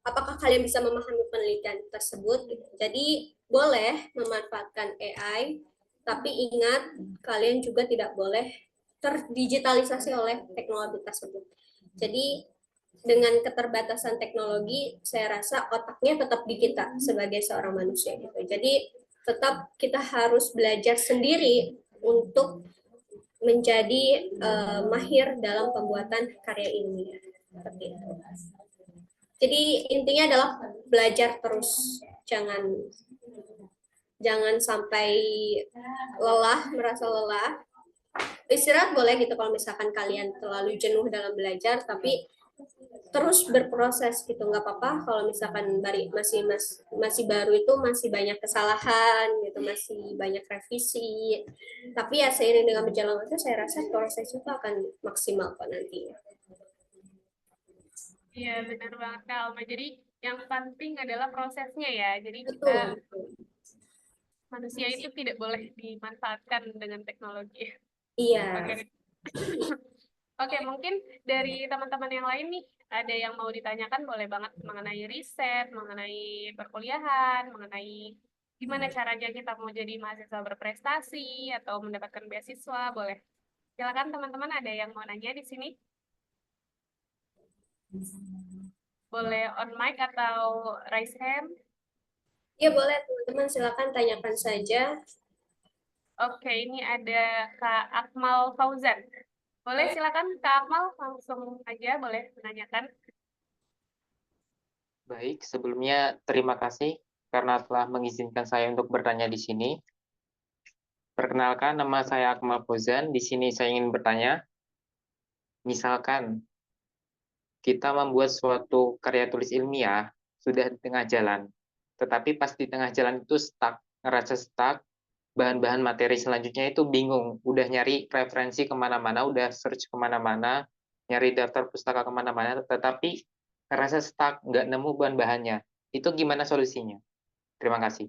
Apakah kalian bisa memahami penelitian tersebut? Jadi boleh memanfaatkan AI, tapi ingat kalian juga tidak boleh terdigitalisasi oleh teknologi tersebut. Jadi dengan keterbatasan teknologi, saya rasa otaknya tetap di kita sebagai seorang manusia gitu. Jadi tetap kita harus belajar sendiri untuk menjadi mahir dalam pembuatan karya ilmiah. Seperti itu. Jadi intinya adalah belajar terus, jangan sampai merasa lelah. Istirahat boleh gitu kalau misalkan kalian terlalu jenuh dalam belajar, tapi terus berproses gitu, nggak apa-apa kalau misalkan masih baru itu masih banyak kesalahan gitu, masih banyak revisi, tapi ya seiring dengan berjalan waktu saya rasa proses itu akan maksimal kok nantinya. Iya, benar banget Kak Alma. Jadi yang penting adalah prosesnya ya. Jadi Betul. manusia itu tidak boleh dimanfaatkan dengan teknologi. Iya. Oke. Oke, mungkin dari teman-teman yang lain nih, ada yang mau ditanyakan boleh banget mengenai riset, mengenai perkuliahan, mengenai gimana caranya kita mau jadi mahasiswa berprestasi atau mendapatkan beasiswa, boleh. Silakan teman-teman, ada yang mau nanya di sini? Boleh on mic atau raise hand. Ya boleh teman-teman, silakan tanyakan saja. Oke, ini ada Kak Akmal Fauzan. Boleh silakan Kak Akmal, langsung aja boleh menanyakan. Baik, sebelumnya terima kasih karena telah mengizinkan saya untuk bertanya di sini. Perkenalkan, nama saya Akmal Fauzan. Di sini saya ingin bertanya, misalkan kita membuat suatu karya tulis ilmiah sudah di tengah jalan, tetapi pas di tengah jalan itu ngerasa stuck, bahan-bahan materi selanjutnya itu bingung, udah nyari referensi kemana-mana, udah search kemana-mana, nyari daftar pustaka kemana-mana, tetapi ngerasa stuck, nggak nemu bahan-bahannya. Itu gimana solusinya? Terima kasih.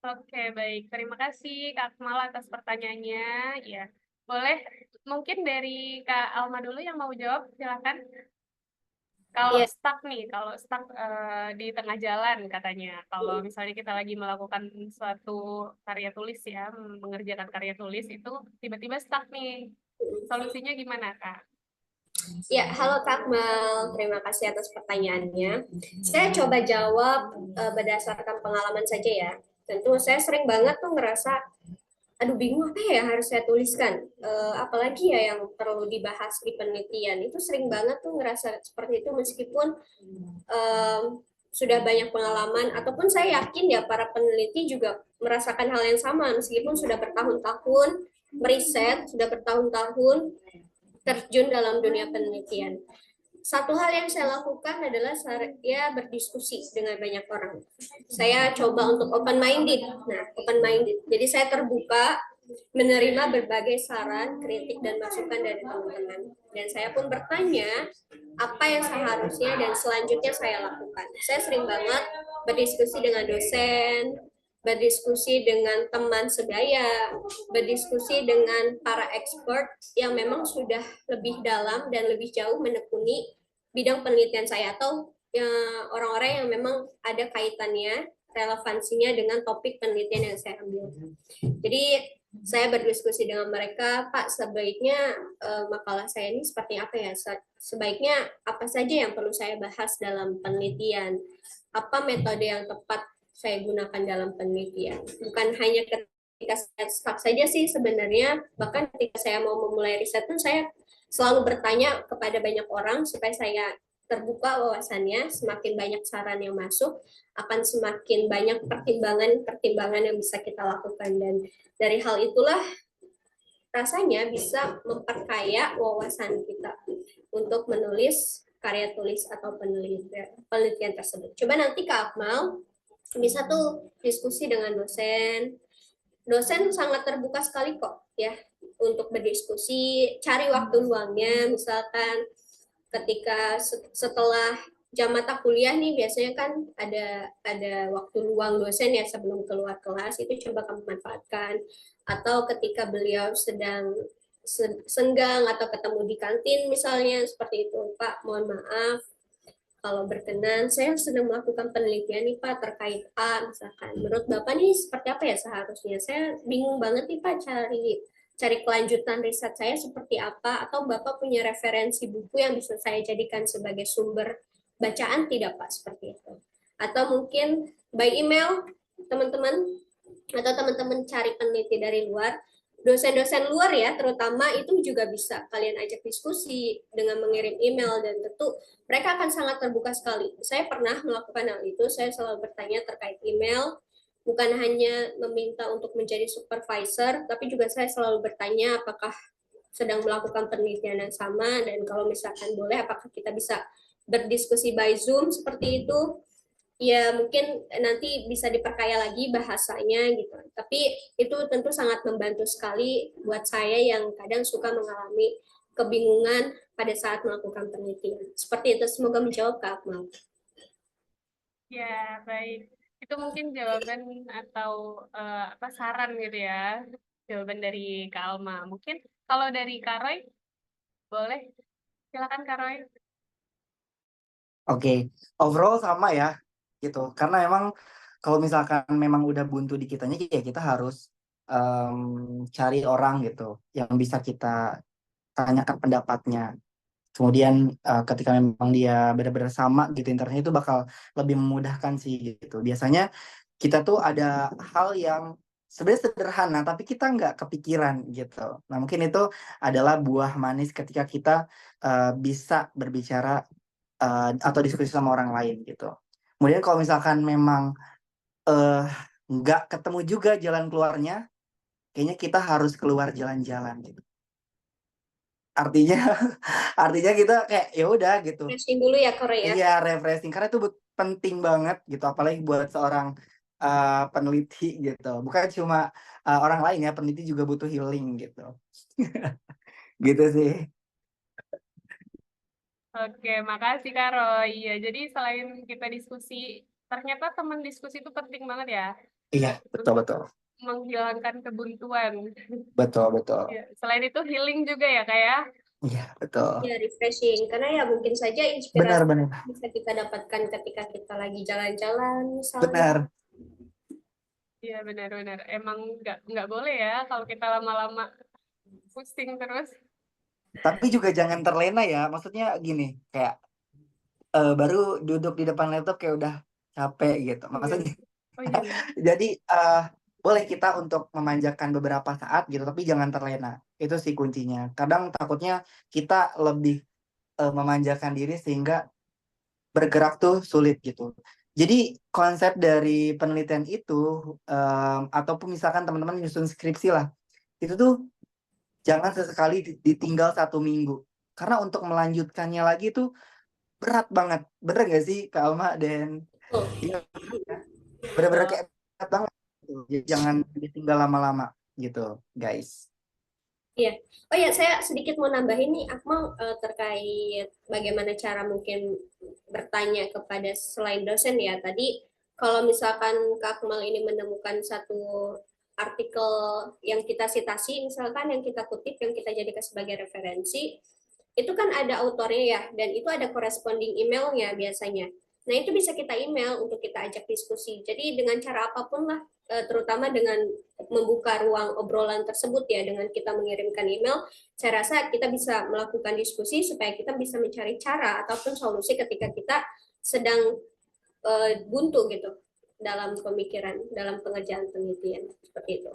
Oke, baik. Terima kasih Kak Akmal atas pertanyaannya. Ya, boleh mungkin dari Kak Alma dulu yang mau jawab, silakan. Kalau Iya. stuck nih, kalau stuck di tengah jalan katanya. Kalau misalnya kita lagi melakukan suatu karya tulis ya, mengerjakan karya tulis itu tiba-tiba stuck nih. Solusinya gimana, Kak? Ya, halo Kak Akmal, terima kasih atas pertanyaannya. Saya coba jawab berdasarkan pengalaman saja ya. Tentu saya sering banget tuh ngerasa, aduh bingung apa ya harus saya tuliskan. Apalagi ya yang perlu dibahas di penelitian. Itu sering banget tuh ngerasa seperti itu meskipun sudah banyak pengalaman, ataupun saya yakin ya para peneliti juga merasakan hal yang sama meskipun sudah bertahun-tahun meriset, sudah bertahun-tahun terjun dalam dunia penelitian. Satu hal yang saya lakukan adalah saya berdiskusi dengan banyak orang. Saya coba untuk open minded. Nah, open minded. Jadi saya terbuka menerima berbagai saran, kritik dan masukan dari teman-teman. Dan saya pun bertanya apa yang seharusnya dan selanjutnya saya lakukan. Saya sering banget berdiskusi dengan dosen, berdiskusi dengan teman sebaya, berdiskusi dengan para expert yang memang sudah lebih dalam dan lebih jauh menekuni bidang penelitian saya, atau orang-orang yang memang ada kaitannya, relevansinya dengan topik penelitian yang saya ambil. Jadi saya berdiskusi dengan mereka, Pak, sebaiknya makalah saya ini seperti apa ya? Sebaiknya apa saja yang perlu saya bahas dalam penelitian? Apa metode yang tepat saya gunakan dalam penelitian? Bukan hanya ketika saya stuck saja sih sebenarnya, bahkan ketika saya mau memulai riset pun saya selalu bertanya kepada banyak orang supaya saya terbuka wawasannya. Semakin banyak saran yang masuk, akan semakin banyak pertimbangan yang bisa kita lakukan, dan dari hal itulah rasanya bisa memperkaya wawasan kita untuk menulis karya tulis atau penelitian tersebut. Coba nanti Kak Akmal bisa tuh diskusi dengan dosen. Dosen sangat terbuka sekali kok ya untuk berdiskusi, cari waktu luangnya, misalkan ketika setelah jam mata kuliah nih biasanya kan ada waktu luang dosen ya sebelum keluar kelas, itu coba kamu manfaatkan. Atau ketika beliau sedang senggang atau ketemu di kantin misalnya seperti itu, Pak mohon maaf kalau berkenan saya sedang melakukan penelitian nih Pak terkait A misalkan, menurut Bapak nih seperti apa ya seharusnya, saya bingung banget nih Pak cari kelanjutan riset saya seperti apa, atau Bapak punya referensi buku yang bisa saya jadikan sebagai sumber bacaan tidak Pak, seperti itu. Atau mungkin by email teman-teman, atau teman-teman cari peneliti dari luar, dosen-dosen luar ya terutama, itu juga bisa kalian ajak diskusi dengan mengirim email, dan tentu mereka akan sangat terbuka sekali. Saya pernah melakukan hal itu, saya selalu bertanya terkait email, bukan hanya meminta untuk menjadi supervisor, tapi juga saya selalu bertanya apakah sedang melakukan penelitian yang sama, dan kalau misalkan boleh apakah kita bisa berdiskusi by Zoom seperti itu. Ya mungkin nanti bisa diperkaya lagi bahasanya gitu. Tapi itu tentu sangat membantu sekali buat saya yang kadang suka mengalami kebingungan pada saat melakukan penelitian. Seperti itu, semoga menjawab Kak Akmal. Ya, baik. Itu mungkin jawaban atau apa saran gitu ya. Jawaban dari Kak Alma. Mungkin kalau dari Kak Roy, boleh. Silakan Kak Roy. Oke, overall sama ya gitu. Karena memang kalau misalkan memang udah buntu di kitanya, ya kita harus cari orang gitu yang bisa kita tanyakan pendapatnya. Kemudian ketika memang dia benar-benar sama gitu interaksinya, itu bakal lebih memudahkan sih gitu. Biasanya kita tuh ada hal yang sebenarnya sederhana tapi kita nggak kepikiran gitu. Nah mungkin itu adalah buah manis ketika kita bisa berbicara atau diskusi sama orang lain gitu. Kemudian kalau misalkan memang nggak ketemu juga jalan keluarnya, kayaknya kita harus keluar jalan-jalan gitu. Artinya artinya kita kayak ya udah gitu. Refreshing dulu ya Kak Roy ya. Iya, refreshing karena itu penting banget gitu, apalagi buat seorang peneliti gitu. Bukan cuma orang lain ya, peneliti juga butuh healing gitu. Gitu sih. Oke, makasih Kak Roy. Ya, jadi selain kita diskusi, ternyata teman diskusi itu penting banget ya. Iya, betul Untuk betul. menghilangkan kebuntuan. Betul betul. Ya, selain itu healing juga ya Kak ya. Iya, betul. Ya, refreshing. Karena ya mungkin saja Benar inspirasi benar. bisa kita dapatkan ketika kita lagi jalan-jalan misalnya. Benar. Iya benar-benar. Emang nggak boleh ya kalau kita lama-lama pusing terus. Tapi juga jangan terlena ya. Maksudnya gini, kayak baru duduk di depan laptop kayak udah capek gitu. Maksudnya Oh iya. jadi boleh kita untuk memanjakan beberapa saat gitu, tapi jangan terlena. Itu sih kuncinya. Kadang takutnya kita lebih memanjakan diri sehingga bergerak tuh sulit gitu. Jadi konsep dari penelitian itu ataupun misalkan teman-teman nyusun skripsi lah, itu tuh jangan sesekali ditinggal 1 minggu. Karena untuk melanjutkannya lagi tuh berat banget. Bener gak sih Kak Alma dan iya, bener-bener kayak berat banget. Jadi jangan ditinggal lama-lama gitu, guys. Iya. Oh ya, saya sedikit mau nambahin nih, Akmal, terkait bagaimana cara mungkin bertanya kepada selain dosen ya. Tadi kalau misalkan Kak Akmal ini menemukan satu artikel yang kita sitasi, misalkan yang kita kutip, yang kita jadikan sebagai referensi, itu kan ada autornya ya, dan itu ada corresponding emailnya biasanya. Nah, itu bisa kita email untuk kita ajak diskusi. Jadi dengan cara apapun lah, terutama dengan membuka ruang obrolan tersebut ya, dengan kita mengirimkan email, saya rasa kita bisa melakukan diskusi supaya kita bisa mencari cara ataupun solusi ketika kita sedang buntu gitu dalam pemikiran, dalam pengerjaan penelitian, seperti itu.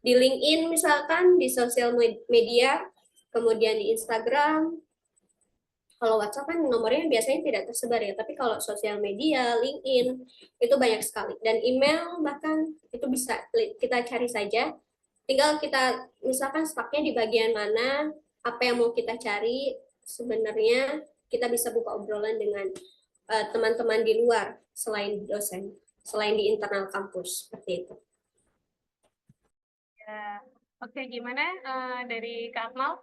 Di LinkedIn misalkan, di sosial media, kemudian di Instagram. Kalau WhatsApp kan nomornya biasanya tidak tersebar ya, tapi kalau sosial media, LinkedIn, itu banyak sekali. Dan email bahkan itu bisa kita cari saja. Tinggal kita misalkan stucknya di bagian mana, apa yang mau kita cari, sebenarnya kita bisa buka obrolan dengan teman-teman di luar selain dosen, selain di internal kampus, seperti itu. Ya. Oke, gimana dari Kak Akmal?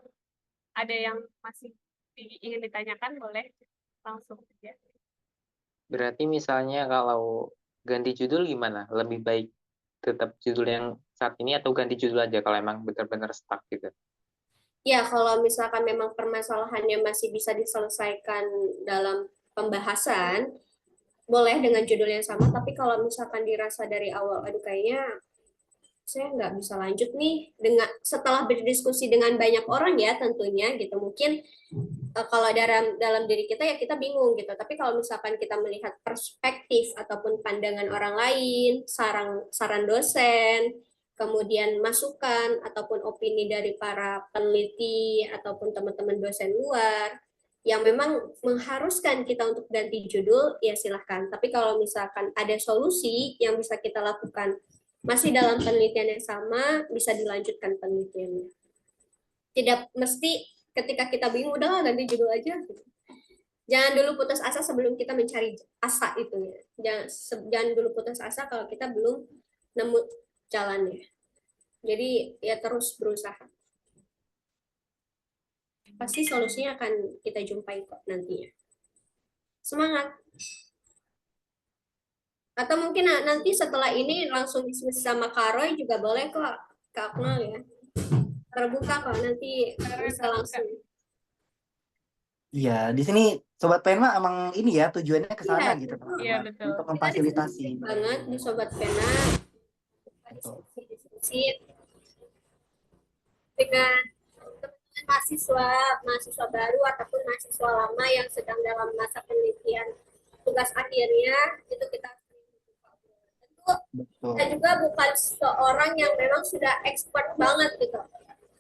Ada yang masih ingin ditanyakan, boleh langsung aja. Berarti misalnya kalau ganti judul gimana? Lebih baik tetap judul yang saat ini atau ganti judul aja kalau emang benar-benar stuck gitu? Ya, kalau misalkan memang permasalahannya masih bisa diselesaikan dalam pembahasan, boleh dengan judul yang sama, tapi kalau misalkan dirasa dari awal, aduh kayaknya saya nggak bisa lanjut nih dengan setelah berdiskusi dengan banyak orang ya tentunya gitu, mungkin kalau dalam diri kita ya kita bingung gitu, tapi kalau misalkan kita melihat perspektif ataupun pandangan orang lain, saran dosen, kemudian masukan ataupun opini dari para peneliti ataupun teman-teman dosen luar yang memang mengharuskan kita untuk ganti judul, ya silahkan. Tapi kalau misalkan ada solusi yang bisa kita lakukan masih dalam penelitian yang sama, bisa dilanjutkan penelitiannya. Tidak mesti ketika kita bingung, udahlah ganti judul aja. Jangan dulu putus asa sebelum kita mencari asa itu ya. Jangan dulu putus asa kalau kita belum nemu jalannya. Jadi ya terus berusaha. Pasti solusinya akan kita jumpai kok nantinya. Semangat. Atau mungkin nanti setelah ini langsung diskusi sama Kak Roy juga boleh kok, Kak Akmal ya. Terbuka kok nanti bisa langsung. Iya, di sini Sobat Pena emang ini ya tujuannya ke sana Iya, gitu betul. Iya, teman-teman, betul. untuk Kita memfasilitasi. diskusi banget di Sobat Pena. Betul. Diskusi dengan mahasiswa baru ataupun mahasiswa lama yang sedang dalam masa penelitian tugas akhirnya itu kita tentu Betul. kita juga bukan seorang yang memang sudah expert banget gitu,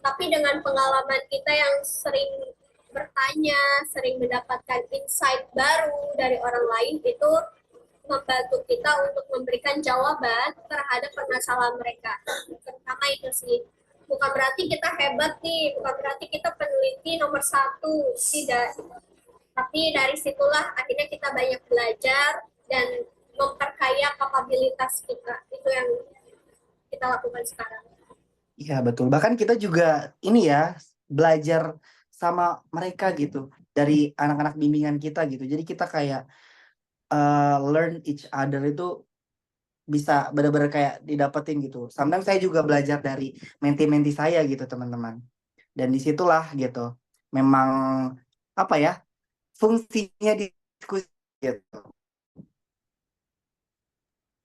tapi dengan pengalaman kita yang sering bertanya, sering mendapatkan insight baru dari orang lain, itu membantu kita untuk memberikan jawaban terhadap permasalahan mereka. Terutama itu sih. Bukan berarti kita hebat nih, bukan berarti kita peneliti nomor 1, tidak. Tapi dari situlah akhirnya kita banyak belajar dan memperkaya kapabilitas kita. Itu yang kita lakukan sekarang. Iya betul. Bahkan kita juga ini ya belajar sama mereka gitu dari anak-anak bimbingan kita gitu. Jadi kita kayak learn each other itu bisa benar-benar kayak didapetin gitu. Sometimes saya juga belajar dari menti-menti saya gitu teman-teman. Dan disitulah gitu memang apa ya fungsinya diskusi gitu.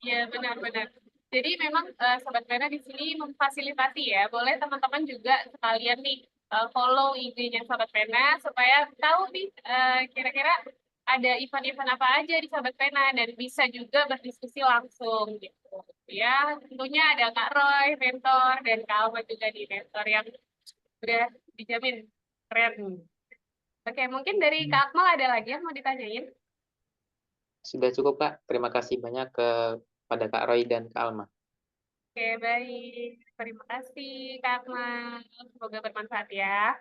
Iya, benar-benar. Jadi memang Sobat Pena di sini memfasilitasi ya. Boleh teman-teman juga sekalian nih follow IG-nya Sobat Pena supaya tahu nih kira-kira ada event-event apa aja di Sobat Pena dan bisa juga berdiskusi langsung gitu. Ya, tentunya ada Kak Roy, mentor, dan Kak Alma juga di mentor yang udah dijamin keren. Oke, mungkin dari Kak Akmal ada lagi yang mau ditanyain? Sudah cukup, Kak. Terima kasih banyak kepada Kak Roy dan Kak Alma. Oke, baik. Terima kasih, Kak Akmal. Semoga bermanfaat ya.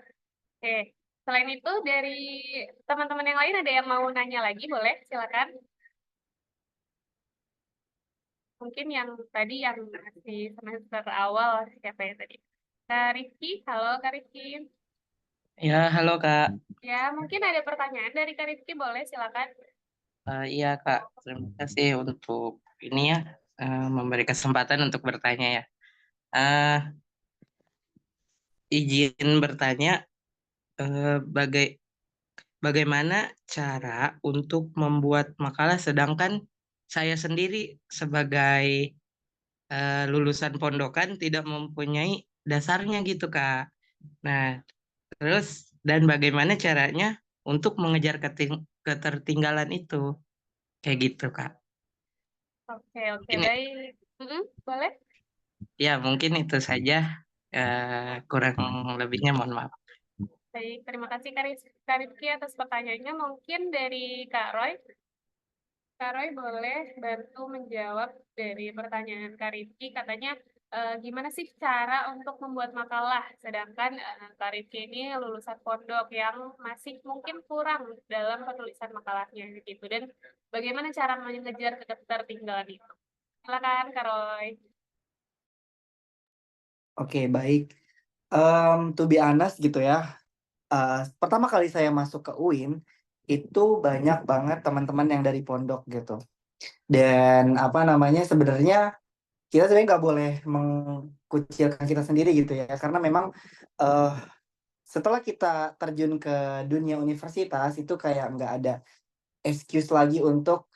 Oke, selain itu dari teman-teman yang lain ada yang mau nanya lagi, boleh? Silakan. Mungkin yang tadi yang masih semester awal, siapa ya tadi? Kak Rifki, halo Kak Rifki. Ya, halo Kak. Ya, mungkin ada pertanyaan dari Kak Rifki, boleh silakan. Iya Kak, terima kasih untuk ini ya, memberi kesempatan untuk bertanya ya. Eh, izin bertanya, bagaimana cara untuk membuat makalah sedangkan saya sendiri sebagai lulusan pondokan tidak mempunyai dasarnya gitu Kak. Nah, terus dan bagaimana caranya untuk mengejar ketertinggalan itu, kayak gitu Kak. Oke, Mungkin baik. Boleh? ya mungkin itu saja. Kurang lebihnya mohon maaf. Baik, terima kasih Kak Rifki atas pertanyaannya. Mungkin dari Kak Roy. Kak Roy boleh bantu menjawab dari pertanyaan Kak Rifki. Katanya gimana sih cara untuk membuat makalah? Sedangkan Kak Rifki ini lulusan pondok yang masih mungkin kurang dalam penulisan makalahnya gitu. Dan bagaimana cara mengejar ketertinggalan itu? Silakan Kak Roy. Oke, baik. To be honest gitu ya. Pertama kali saya masuk ke UIN itu banyak banget teman-teman yang dari pondok gitu. Dan apa namanya sebenarnya kita sebenarnya nggak boleh mengkucilkan kita sendiri gitu ya. Karena memang setelah kita terjun ke dunia universitas itu kayak nggak ada excuse lagi untuk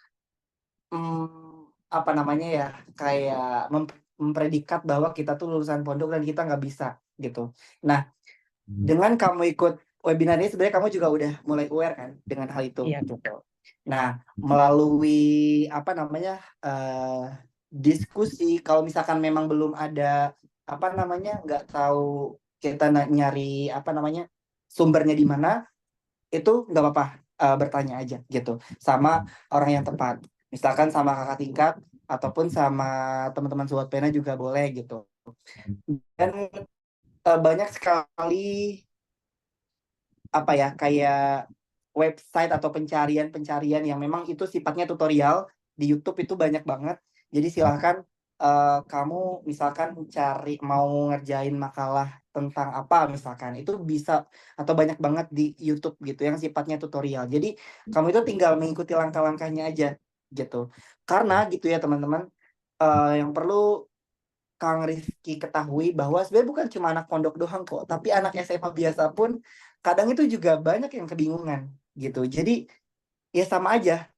apa namanya ya kayak mempredikat bahwa kita tuh lulusan pondok dan kita nggak bisa gitu. Nah, dengan kamu ikut webinar ini sebenarnya kamu juga udah mulai aware kan dengan hal itu. Iya betul. Nah, melalui apa namanya diskusi, kalau misalkan memang belum ada apa namanya nggak tahu kita nyari apa namanya sumbernya di mana, itu nggak apa-apa bertanya aja gitu sama orang yang tepat. Misalkan sama kakak tingkat ataupun sama teman-teman Sobat Pena juga boleh gitu. Dan banyak sekali apa ya, kayak website atau pencarian yang memang itu sifatnya tutorial. Di YouTube itu banyak banget. Jadi silahkan kamu misalkan mau ngerjain makalah tentang apa misalkan, itu bisa, atau banyak banget di YouTube gitu yang sifatnya tutorial. Jadi kamu itu tinggal mengikuti langkah-langkahnya aja gitu. Karena gitu ya teman-teman, yang perlu Kang Rifki ketahui bahwa sebenarnya bukan cuma anak pondok doang kok, tapi anak SMA biasa pun kadang itu juga banyak yang kebingungan gitu. Jadi ya sama aja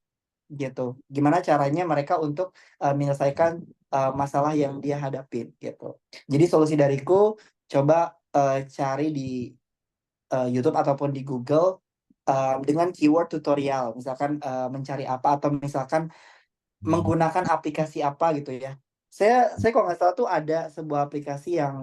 gitu. Gimana caranya mereka untuk menyelesaikan masalah yang dia hadapin gitu. Jadi solusi dariku, coba cari di YouTube ataupun di Google dengan keyword tutorial. Misalkan mencari apa, atau misalkan menggunakan aplikasi apa gitu ya. Saya kalau nggak salah tuh ada sebuah aplikasi yang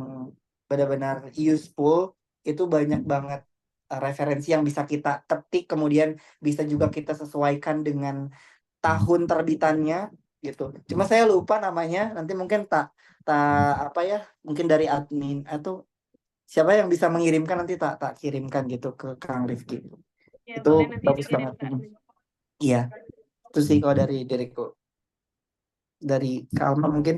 benar-benar useful, itu banyak banget referensi yang bisa kita ketik, kemudian bisa juga kita sesuaikan dengan tahun terbitannya gitu. Cuma saya lupa namanya, nanti mungkin tak apa ya, mungkin dari admin atau siapa yang bisa mengirimkan, nanti tak kirimkan gitu ke Kang Rifki. Ya, Itu boleh nanti bagus dikirim banget. ke admin. Iya, itu sih kalau dari diriku. Dari Kak Alma mungkin.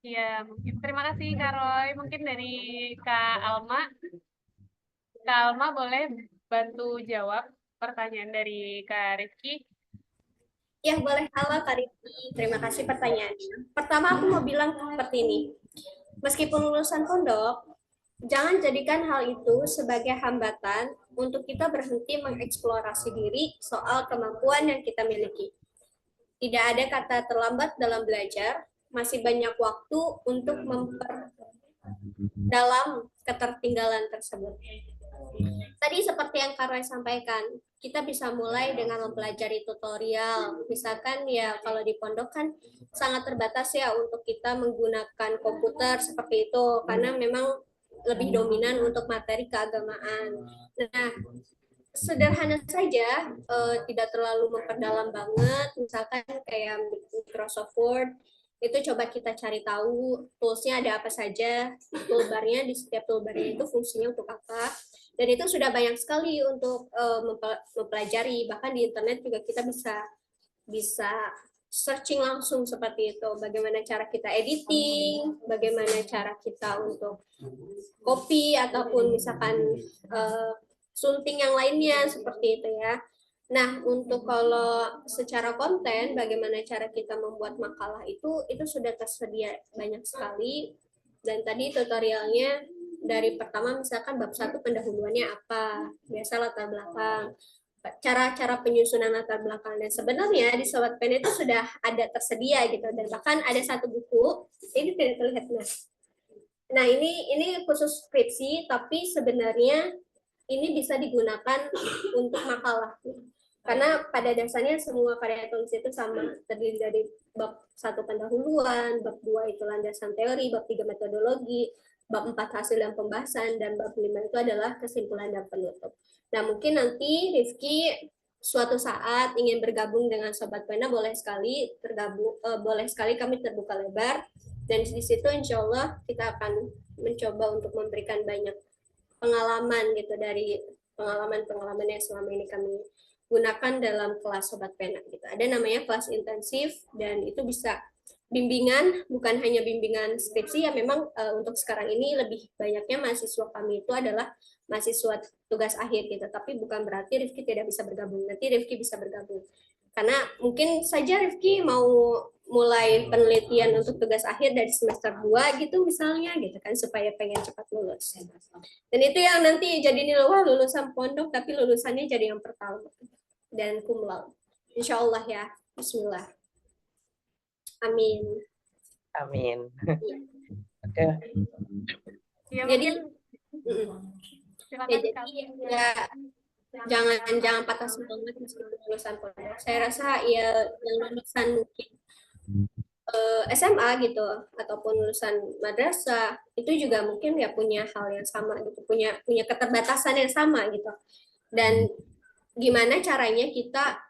Iya, mungkin. Terima kasih, Kak Roy. Mungkin dari Kak Alma. Kak Alma boleh bantu jawab pertanyaan dari Kak Rifki? Ya, boleh. Halo, Kak Rifki. Terima kasih pertanyaannya. Pertama, aku mau bilang seperti ini. Meskipun lulusan pondok, jangan jadikan hal itu sebagai hambatan untuk kita berhenti mengeksplorasi diri soal kemampuan yang kita miliki. Tidak ada kata terlambat dalam belajar, masih banyak waktu untuk memperdalam ketertinggalan tersebut. Tadi seperti yang Kak Roy sampaikan, kita bisa mulai dengan mempelajari tutorial. Misalkan ya kalau di pondok kan sangat terbatas ya untuk kita menggunakan komputer seperti itu, karena memang lebih dominan untuk materi keagamaan. Nah, sederhana saja, tidak terlalu memperdalam banget, misalkan kayak Microsoft Word, itu coba kita cari tahu toolsnya ada apa saja, toolbarnya, di setiap toolbarnya itu fungsinya untuk apa, dan itu sudah banyak sekali untuk mempelajari. Bahkan di internet juga kita bisa searching langsung seperti itu, bagaimana cara kita editing, bagaimana cara kita untuk copy, ataupun misalkan sunting yang lainnya seperti itu ya. Nah, untuk kalau secara konten, bagaimana cara kita membuat makalah itu sudah tersedia banyak sekali. Dan tadi tutorialnya dari pertama misalkan bab 1 pendahuluannya apa, biasa latar belakang, cara-cara penyusunan latar belakang. Dan sebenarnya di Sobat Pen itu sudah ada tersedia gitu, dan bahkan ada satu buku, ini tidak terlihat. Nah, ini khusus skripsi, tapi sebenarnya ini bisa digunakan untuk makalah. Karena pada dasarnya semua karya tulis itu sama, terdiri dari bab 1 pendahuluan, bab 2 itu landasan teori, bab 3 metodologi, bab 4 hasil dan pembahasan, dan bab 5 itu adalah kesimpulan dan penutup. Nah, mungkin nanti Rifki suatu saat ingin bergabung dengan Sobat Pena, boleh sekali kami terbuka lebar, dan di situ insya Allah kita akan mencoba untuk memberikan banyak pengalaman gitu, dari pengalaman-pengalaman yang selama ini kami gunakan dalam kelas Sobat Pena gitu. Ada namanya kelas intensif, dan itu bisa bimbingan, bukan hanya bimbingan skripsi ya. Memang untuk sekarang ini lebih banyaknya mahasiswa kami itu adalah mahasiswa tugas akhir gitu, tapi bukan berarti Rifki tidak bisa bergabung. Nanti Rifki bisa bergabung, karena mungkin saja Rifki mau mulai penelitian untuk tugas akhir dari semester 2 gitu misalnya gitu kan, supaya pengen cepat lulus. Dan itu yang nanti jadi nilai, wah lulusan pondok tapi lulusannya jadi yang pertama dan cum laude. Insya Allah ya. Bismillah. Amin. Amin. Iya. Oke. Ya, Jadi, mungkin silakan, ya, jadi Kak. ya jangan patah semangat meskipun lulusan pondok. Saya rasa ya yang lulusan mungkin SMA gitu ataupun lulusan madrasah itu juga mungkin ya punya hal yang sama gitu, punya keterbatasan yang sama gitu. Dan gimana caranya kita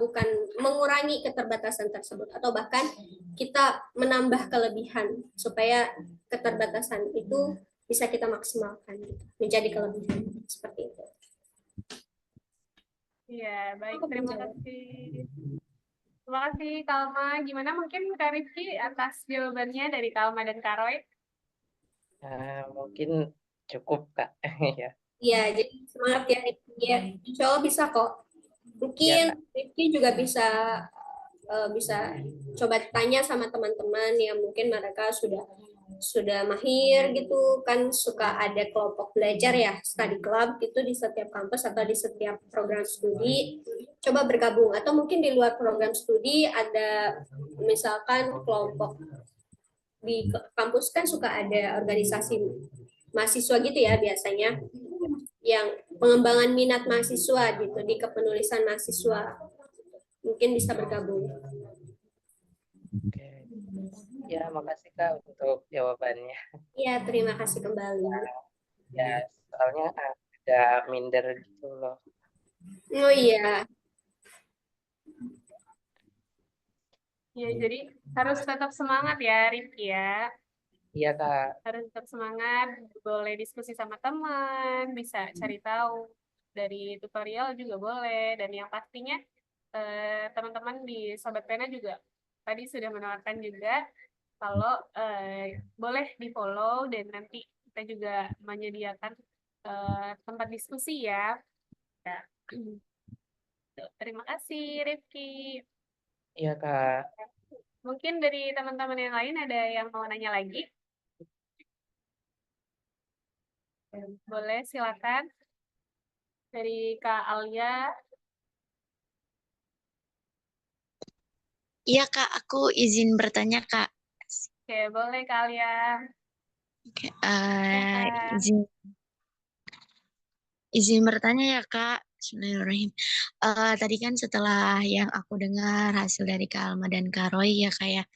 bukan mengurangi keterbatasan tersebut, atau bahkan kita menambah kelebihan supaya keterbatasan itu bisa kita maksimalkan gitu, menjadi kelebihan seperti itu. Iya, baik. Aku Terima menjawab. kasih. Terima kasih, Kalma. Gimana mungkin Kak Rifki atas jawabannya dari Kalma dan Kak Roy? Mungkin cukup Kak. Ya, Iya, jadi semangat ya Rifki ya. Insya Allah bisa kok. ya Mungkin Kak. Rifki juga bisa coba tanya sama teman-teman yang mungkin mereka sudah mahir gitu kan, suka ada kelompok belajar ya, study club itu di setiap kampus atau di setiap program studi, coba bergabung. Atau mungkin di luar program studi ada misalkan kelompok di kampus kan suka ada organisasi mahasiswa gitu ya biasanya, yang pengembangan minat mahasiswa gitu di kepenulisan mahasiswa, mungkin bisa bergabung. Oke. Ya, makasih Kak untuk jawabannya. Iya, terima kasih kembali. Ya, soalnya ada minder gitu loh. Oh iya, Ya, jadi harus tetap semangat ya, Rifki ya. Iya Kak. Harus tetap semangat, boleh diskusi sama teman, bisa cari tahu dari tutorial juga boleh. Dan yang pastinya teman-teman di Sobat Pena juga tadi sudah menawarkan juga kalau boleh di-follow dan nanti kita juga menyediakan tempat diskusi ya. Ya. Terima kasih, Rifki. Iya Kak. Mungkin dari teman-teman yang lain ada yang mau nanya lagi? Boleh, silakan. Dari Kak Alia. Iya Kak, aku izin bertanya Kak. Oke, boleh Kak Alia. Oke, Silakan. izin bertanya ya Kak. Bismillahirrahmanirrahim. Tadi kan setelah yang aku dengar hasil dari Kak Alma dan Kak Roy ya kayak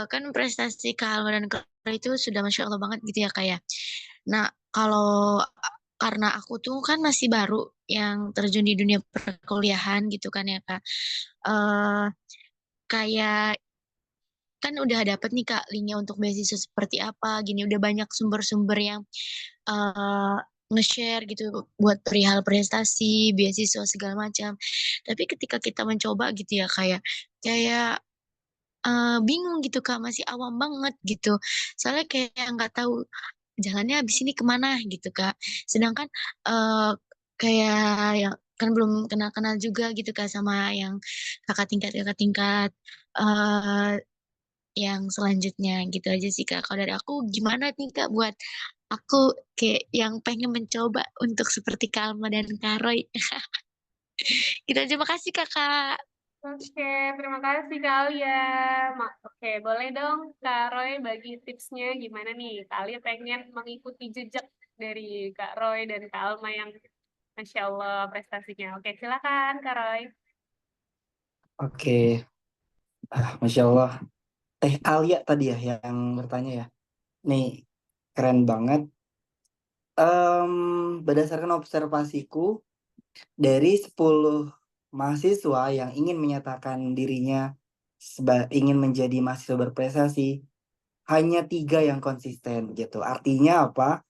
kan prestasi Kak Alma dan Kak Roy itu sudah Masya Allah banget gitu ya kayak. Nah, kalau karena aku tuh kan masih baru yang terjun di dunia perkuliahan gitu kan ya Kak. eh Kayak kan udah dapet nih Kak linknya untuk beasiswa seperti apa gini, udah banyak sumber-sumber yang eh nge-share gitu buat perihal prestasi, beasiswa segala macam. Tapi ketika kita mencoba gitu ya kayak bingung gitu Kak, masih awam banget gitu. Soalnya kayak nggak tahu jalannya habis ini kemana gitu Kak. Sedangkan eh kayak yang kan belum kenal-kenal juga gitu Kak sama yang kakak tingkat eh yang selanjutnya gitu aja sih Kak. Kalau dari aku gimana nih Kak buat aku kayak yang pengen mencoba untuk seperti Kalma dan Karoy. Gitu aja, makasih Kakak. Oke, terima kasih Kak Alia. Oke, boleh dong Kak Roy bagi tipsnya gimana nih? Kak Alia pengen mengikuti jejak dari Kak Roy dan Kak Alma yang Masya Allah prestasinya. Oke, silakan Kak Roy. Oke, Masya Allah. Teh Alia tadi ya yang bertanya ya. Nih, keren banget. Berdasarkan observasiku, dari 10 mahasiswa yang ingin menyatakan dirinya ingin menjadi mahasiswa berprestasi, hanya 3 yang konsisten gitu. Artinya apa?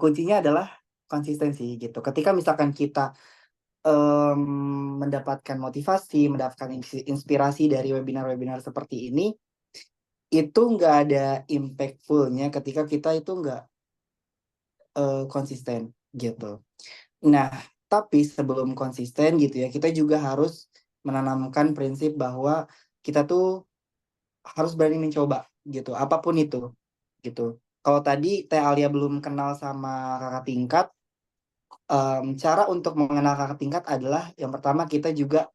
Kuncinya adalah konsistensi gitu. Ketika misalkan kita mendapatkan motivasi, mendapatkan inspirasi dari webinar-webinar seperti ini, itu nggak ada impactfulnya ketika kita itu nggak konsisten gitu. Nah, tapi sebelum konsisten gitu ya, kita juga harus menanamkan prinsip bahwa kita tuh harus berani mencoba gitu, apapun itu gitu. Kalau tadi Teh Alia belum kenal sama kakak tingkat, cara untuk mengenal kakak tingkat adalah yang pertama kita juga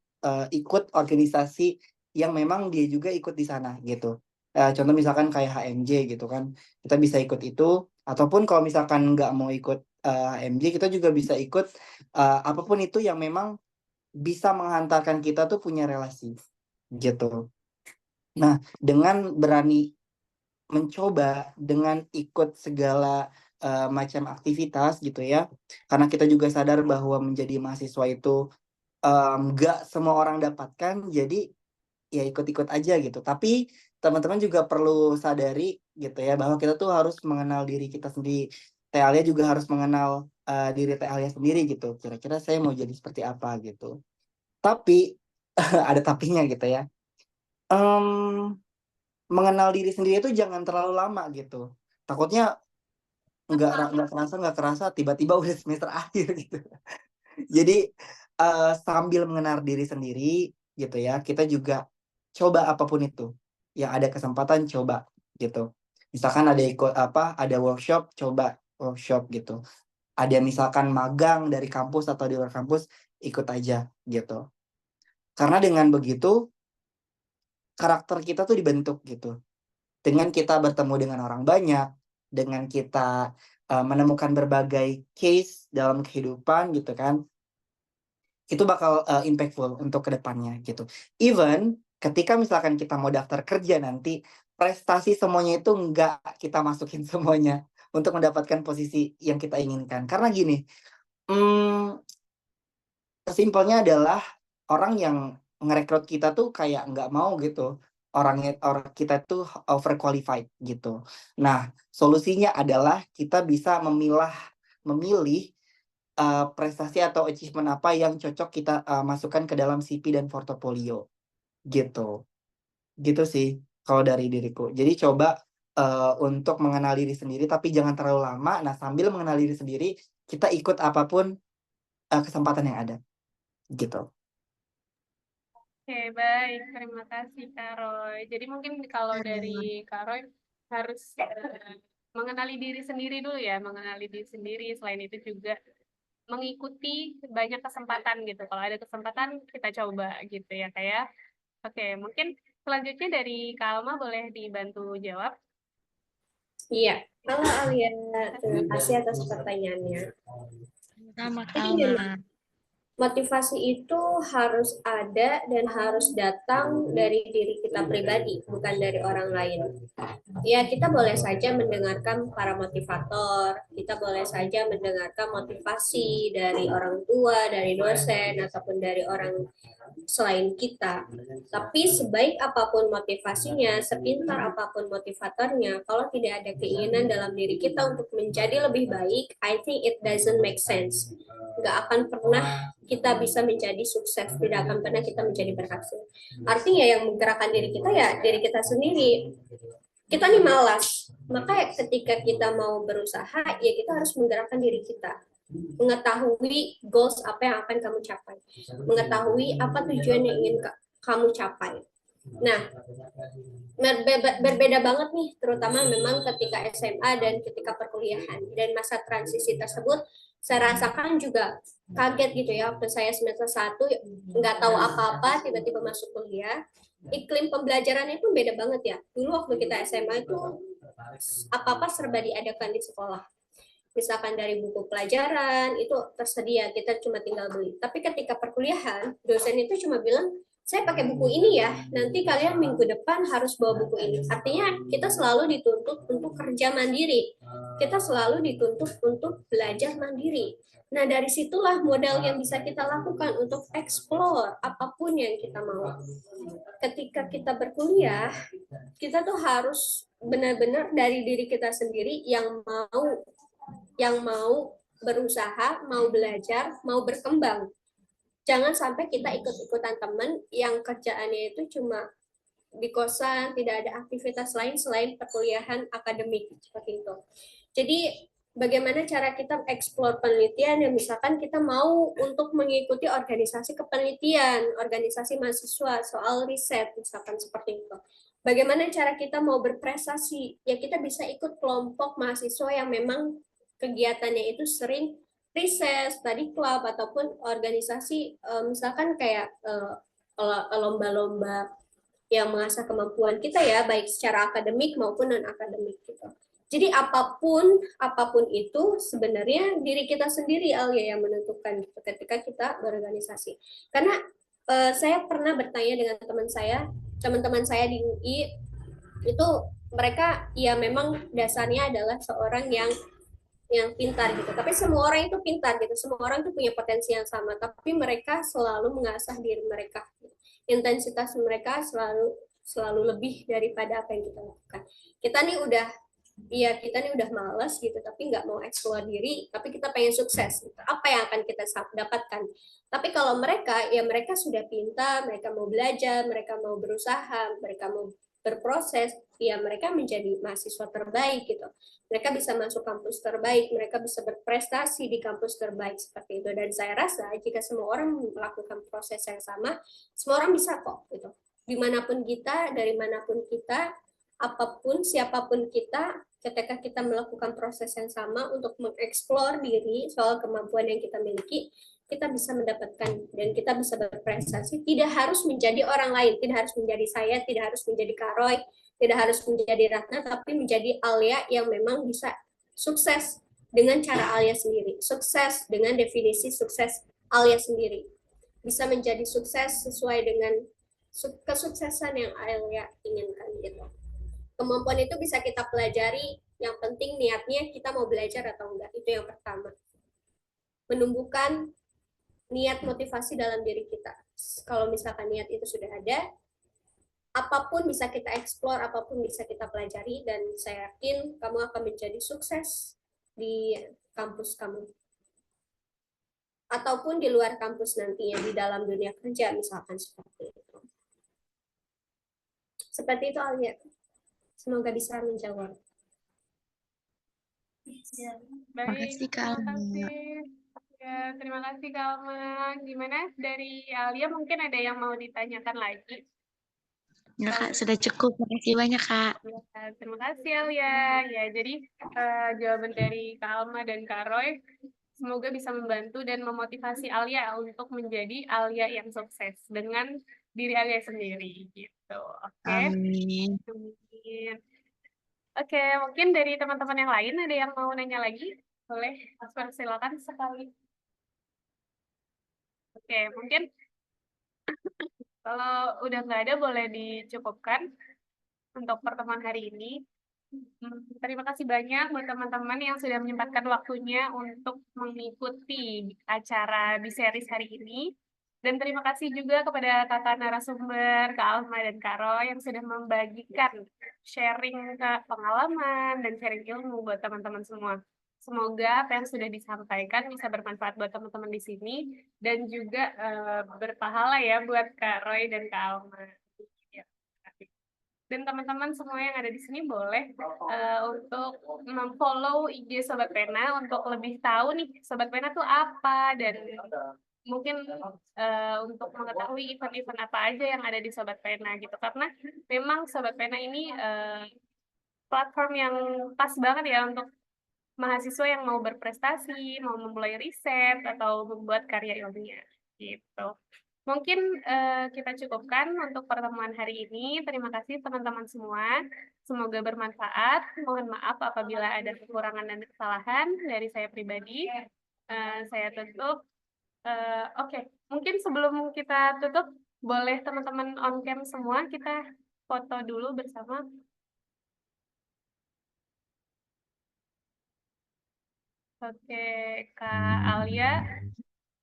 ikut organisasi yang memang dia juga ikut di sana gitu. Contoh misalkan kayak HMJ gitu kan, kita bisa ikut itu. Ataupun kalau misalkan nggak mau ikut HMJ, kita juga bisa ikut apapun itu yang memang bisa menghantarkan kita tuh punya relasi gitu. Nah, dengan berani mencoba, dengan ikut segala macam aktivitas gitu ya, karena kita juga sadar bahwa menjadi mahasiswa itu nggak semua orang dapatkan, jadi ya ikut-ikut aja gitu. Tapi teman-teman juga perlu sadari gitu ya bahwa kita tuh harus mengenal diri kita sendiri. Teh Alia juga harus mengenal diri Teh Alia sendiri gitu. Kira-kira saya mau jadi seperti apa gitu. Tapi ada tapinya gitu ya. Em, mengenal diri sendiri itu jangan terlalu lama gitu. Takutnya nggak kerasa tiba-tiba udah semester akhir gitu. Jadi sambil mengenal diri sendiri gitu ya, kita juga coba apapun itu. Yang ada kesempatan coba gitu. Misalkan ada ikut ada workshop, coba workshop gitu. Ada misalkan magang dari kampus atau di luar kampus, ikut aja gitu. Karena dengan begitu karakter kita tuh dibentuk gitu. Dengan kita bertemu dengan orang banyak, dengan kita menemukan berbagai case dalam kehidupan gitu kan, itu bakal impactful untuk kedepannya gitu. Even ketika misalkan kita mau daftar kerja nanti, prestasi semuanya itu nggak kita masukin semuanya untuk mendapatkan posisi yang kita inginkan. Karena gini, simpelnya adalah orang yang ngerekrut kita tuh kayak nggak mau gitu. Orang kita tuh overqualified gitu. Nah, solusinya adalah kita bisa memilih prestasi atau achievement apa yang cocok kita masukkan ke dalam CV dan portofolio gitu. Gitu sih kalau dari diriku. Jadi coba untuk mengenal diri sendiri tapi jangan terlalu lama. Nah, sambil mengenal diri sendiri, kita ikut apapun kesempatan yang ada gitu. Oke, baik. Terima kasih, Kak Roy. Jadi mungkin kalau dari Kak Roy harus mengenali diri sendiri dulu ya, mengenali diri sendiri. Selain itu juga mengikuti banyak kesempatan gitu. Kalau ada kesempatan, kita coba gitu ya, kayak. Oke, mungkin selanjutnya dari Kak Alma boleh dibantu jawab. Iya, halo Alia, terima kasih atas pertanyaannya. Sama Jadi Kalma. memang motivasi itu harus ada dan harus datang dari diri kita pribadi, bukan dari orang lain. Ya, kita boleh saja mendengarkan para motivator, kita boleh saja mendengarkan motivasi dari orang tua, dari dosen, ataupun dari orang selain kita. Tapi sebaik apapun motivasinya, sepintar apapun motivatornya, kalau tidak ada keinginan dalam diri kita untuk menjadi lebih baik, I think it doesn't make sense. Nggak akan pernah kita bisa menjadi sukses, tidak akan pernah kita menjadi berhasil. Artinya yang menggerakkan diri kita ya diri kita sendiri. Kita nih malas, maka ketika kita mau berusaha, ya kita harus menggerakkan diri kita. Mengetahui goals apa yang akan kamu capai. Mengetahui apa tujuan yang ingin kamu capai. Nah, berbeda banget nih, terutama memang ketika SMA dan ketika perkuliahan. Dan masa transisi tersebut, saya rasakan juga kaget gitu ya, waktu saya semester 1, nggak tahu apa-apa, tiba-tiba masuk kuliah, iklim pembelajarannya itu beda banget ya. Dulu waktu kita SMA itu, apa-apa serba diadakan di sekolah. Misalkan dari buku pelajaran, itu tersedia, kita cuma tinggal beli. Tapi ketika perkuliahan, dosen itu cuma bilang, saya pakai buku ini ya, nanti kalian minggu depan harus bawa buku ini. Artinya kita selalu dituntut untuk kerja mandiri. Kita selalu dituntut untuk belajar mandiri. Nah, dari situlah modal yang bisa kita lakukan untuk explore apapun yang kita mau. Ketika kita berkuliah, kita tuh harus benar-benar dari diri kita sendiri yang mau berusaha, mau belajar, mau berkembang. Jangan sampai kita ikut-ikutan teman yang kerjaannya itu cuma di kosan, tidak ada aktivitas lain selain perkuliahan akademik seperti itu. Jadi bagaimana cara kita eksplor penelitian, yang misalkan kita mau untuk mengikuti organisasi kepenelitian, organisasi mahasiswa soal riset, misalkan seperti itu. Bagaimana cara kita mau berprestasi? Ya kita bisa ikut kelompok mahasiswa yang memang kegiatannya itu sering riset, study club, ataupun organisasi misalkan kayak lomba-lomba yang mengasah kemampuan kita ya, baik secara akademik maupun non-akademik gitu. Jadi apapun itu sebenarnya diri kita sendiri Alia yang menentukan gitu, ketika kita berorganisasi. Karena saya pernah bertanya dengan teman-teman saya di UI, itu mereka ya memang dasarnya adalah seorang yang pintar gitu. Tapi semua orang itu pintar gitu. Semua orang itu punya potensi yang sama. Tapi mereka selalu mengasah diri mereka. intensitas mereka selalu lebih daripada apa yang kita lakukan. Kita nih udah malas gitu, tapi nggak mau eksplor diri, tapi kita pengen sukses. Gitu. Apa yang akan kita dapatkan? Tapi kalau mereka sudah pintar, mereka mau belajar, mereka mau berusaha, mereka mau berproses, ya mereka menjadi mahasiswa terbaik gitu. Mereka bisa masuk kampus terbaik, mereka bisa berprestasi di kampus terbaik seperti itu. Dan saya rasa jika semua orang melakukan proses yang sama, semua orang bisa kok gitu. Dimanapun kita, dari manapun kita, apapun, siapapun kita, ketika kita melakukan proses yang sama untuk mengeksplor diri soal kemampuan yang kita miliki, kita bisa mendapatkan dan kita bisa berprestasi. Tidak harus menjadi orang lain, tidak harus menjadi saya, tidak harus menjadi Karoy, tidak harus menjadi Ratna, tapi menjadi Alia yang memang bisa sukses dengan cara Alia sendiri, sukses dengan definisi sukses Alia sendiri, bisa menjadi sukses sesuai dengan kesuksesan yang Alia inginkan gitu. Kemampuan itu bisa kita pelajari, yang penting niatnya kita mau belajar atau enggak, itu yang pertama. Menumbuhkan niat motivasi dalam diri kita. Kalau misalkan niat itu sudah ada, apapun bisa kita eksplor, apapun bisa kita pelajari, dan saya yakin kamu akan menjadi sukses di kampus kamu. Ataupun di luar kampus nantinya, di dalam dunia kerja misalkan seperti itu. Seperti itu Alia. Semoga bisa menjawab. Ya, Makasih, baik, Kak terima Alma. kasih. Ya, terima kasih Kak Alma. Gimana dari Alia, mungkin ada yang mau ditanyakan lagi? Ya, Kak, sudah cukup. Makasih banyak, Kak. Ya, terima kasih Alia. Ya, jadi jawaban dari Kak Alma dan Kak Roy semoga bisa membantu dan memotivasi Alia untuk menjadi Alia yang sukses dengan diri Alia sendiri gitu. Oke. Amin. Amin. Oke, mungkin dari teman-teman yang lain ada yang mau nanya lagi? Boleh, silakan sekali. Oke, mungkin kalau udah nggak ada boleh dicukupkan untuk pertemuan hari ini. Terima kasih banyak buat teman-teman yang sudah menyempatkan waktunya untuk mengikuti acara Biseris hari ini. Dan terima kasih juga kepada kakak narasumber, Kak Alma dan Kak Roy yang sudah membagikan sharing pengalaman dan sharing ilmu buat teman-teman semua. Semoga apa yang sudah disampaikan bisa bermanfaat buat teman-teman di sini dan juga berpahala ya buat Kak Roy dan Kak Alma. Ya, dan teman-teman semua yang ada di sini boleh untuk memfollow IG Sobat Pena untuk lebih tahu nih Sobat Pena tuh apa dan mungkin untuk mengetahui event-event apa aja yang ada di Sobat Pena gitu karena memang Sobat Pena ini platform yang pas banget ya untuk mahasiswa yang mau berprestasi, mau memulai riset atau membuat karya ilmiah gitu. Mungkin kita cukupkan untuk pertemuan hari ini. Terima kasih teman-teman semua. Semoga bermanfaat. Mohon maaf apabila ada kekurangan dan kesalahan dari saya pribadi. Saya tutup. Oke, mungkin sebelum kita tutup, boleh teman-teman on cam semua kita foto dulu bersama. Oke, Kak Alia,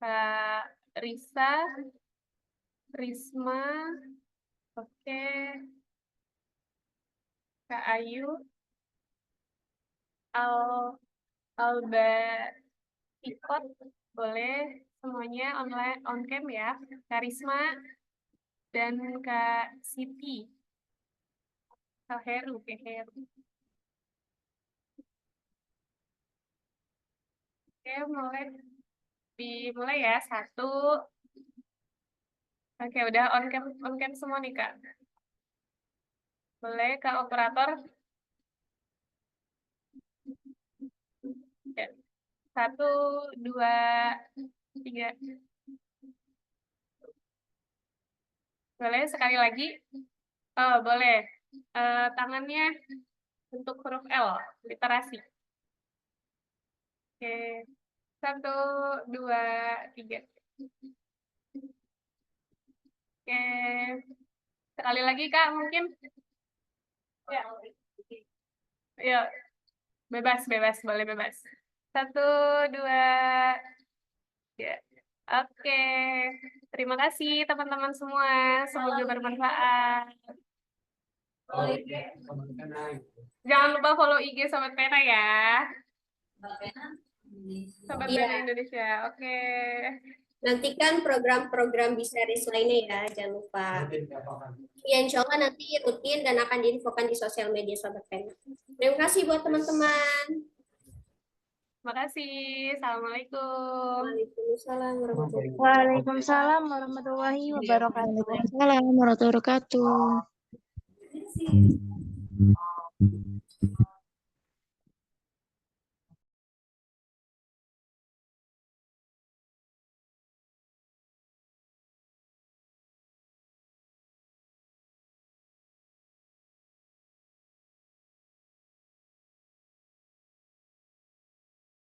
Kak Risa, Risma, oke, Kak Ayu, Alba Ikot, boleh semuanya online on cam ya, Kak Risma dan Kak Siti, Kak Heru, Kak Heru. Oke, dimulai ya, 1. Oke, udah on cam semua nih Kak. Boleh Kak operator. Ya. 1, 2, 3. Boleh sekali lagi? Oh, boleh. Tangannya untuk huruf L, literasi. Oke. 1, 2, 3. Oke. Sekali lagi Kak, mungkin. Ya. Ya. Bebas, boleh bebas. 1, 2, 3. Oke. Terima kasih teman-teman semua. Semoga bermanfaat. Jangan lupa follow IG Sobat Pena ya. Sobat Iya. Pena Indonesia. Oke. Nantikan program-program B-Series lainnya ya, jangan lupa. Ya, insya Allah nanti rutin dan akan diinfokan di sosial media Sobat Pena. Terima kasih buat teman-teman. Terima kasih. Assalamualaikum. Waalaikumsalam warahmatullahi wabarakatuh. Waalaikumsalam warahmatullahi wabarakatuh. Waalaikumsalam warahmatullahi wabarakatuh.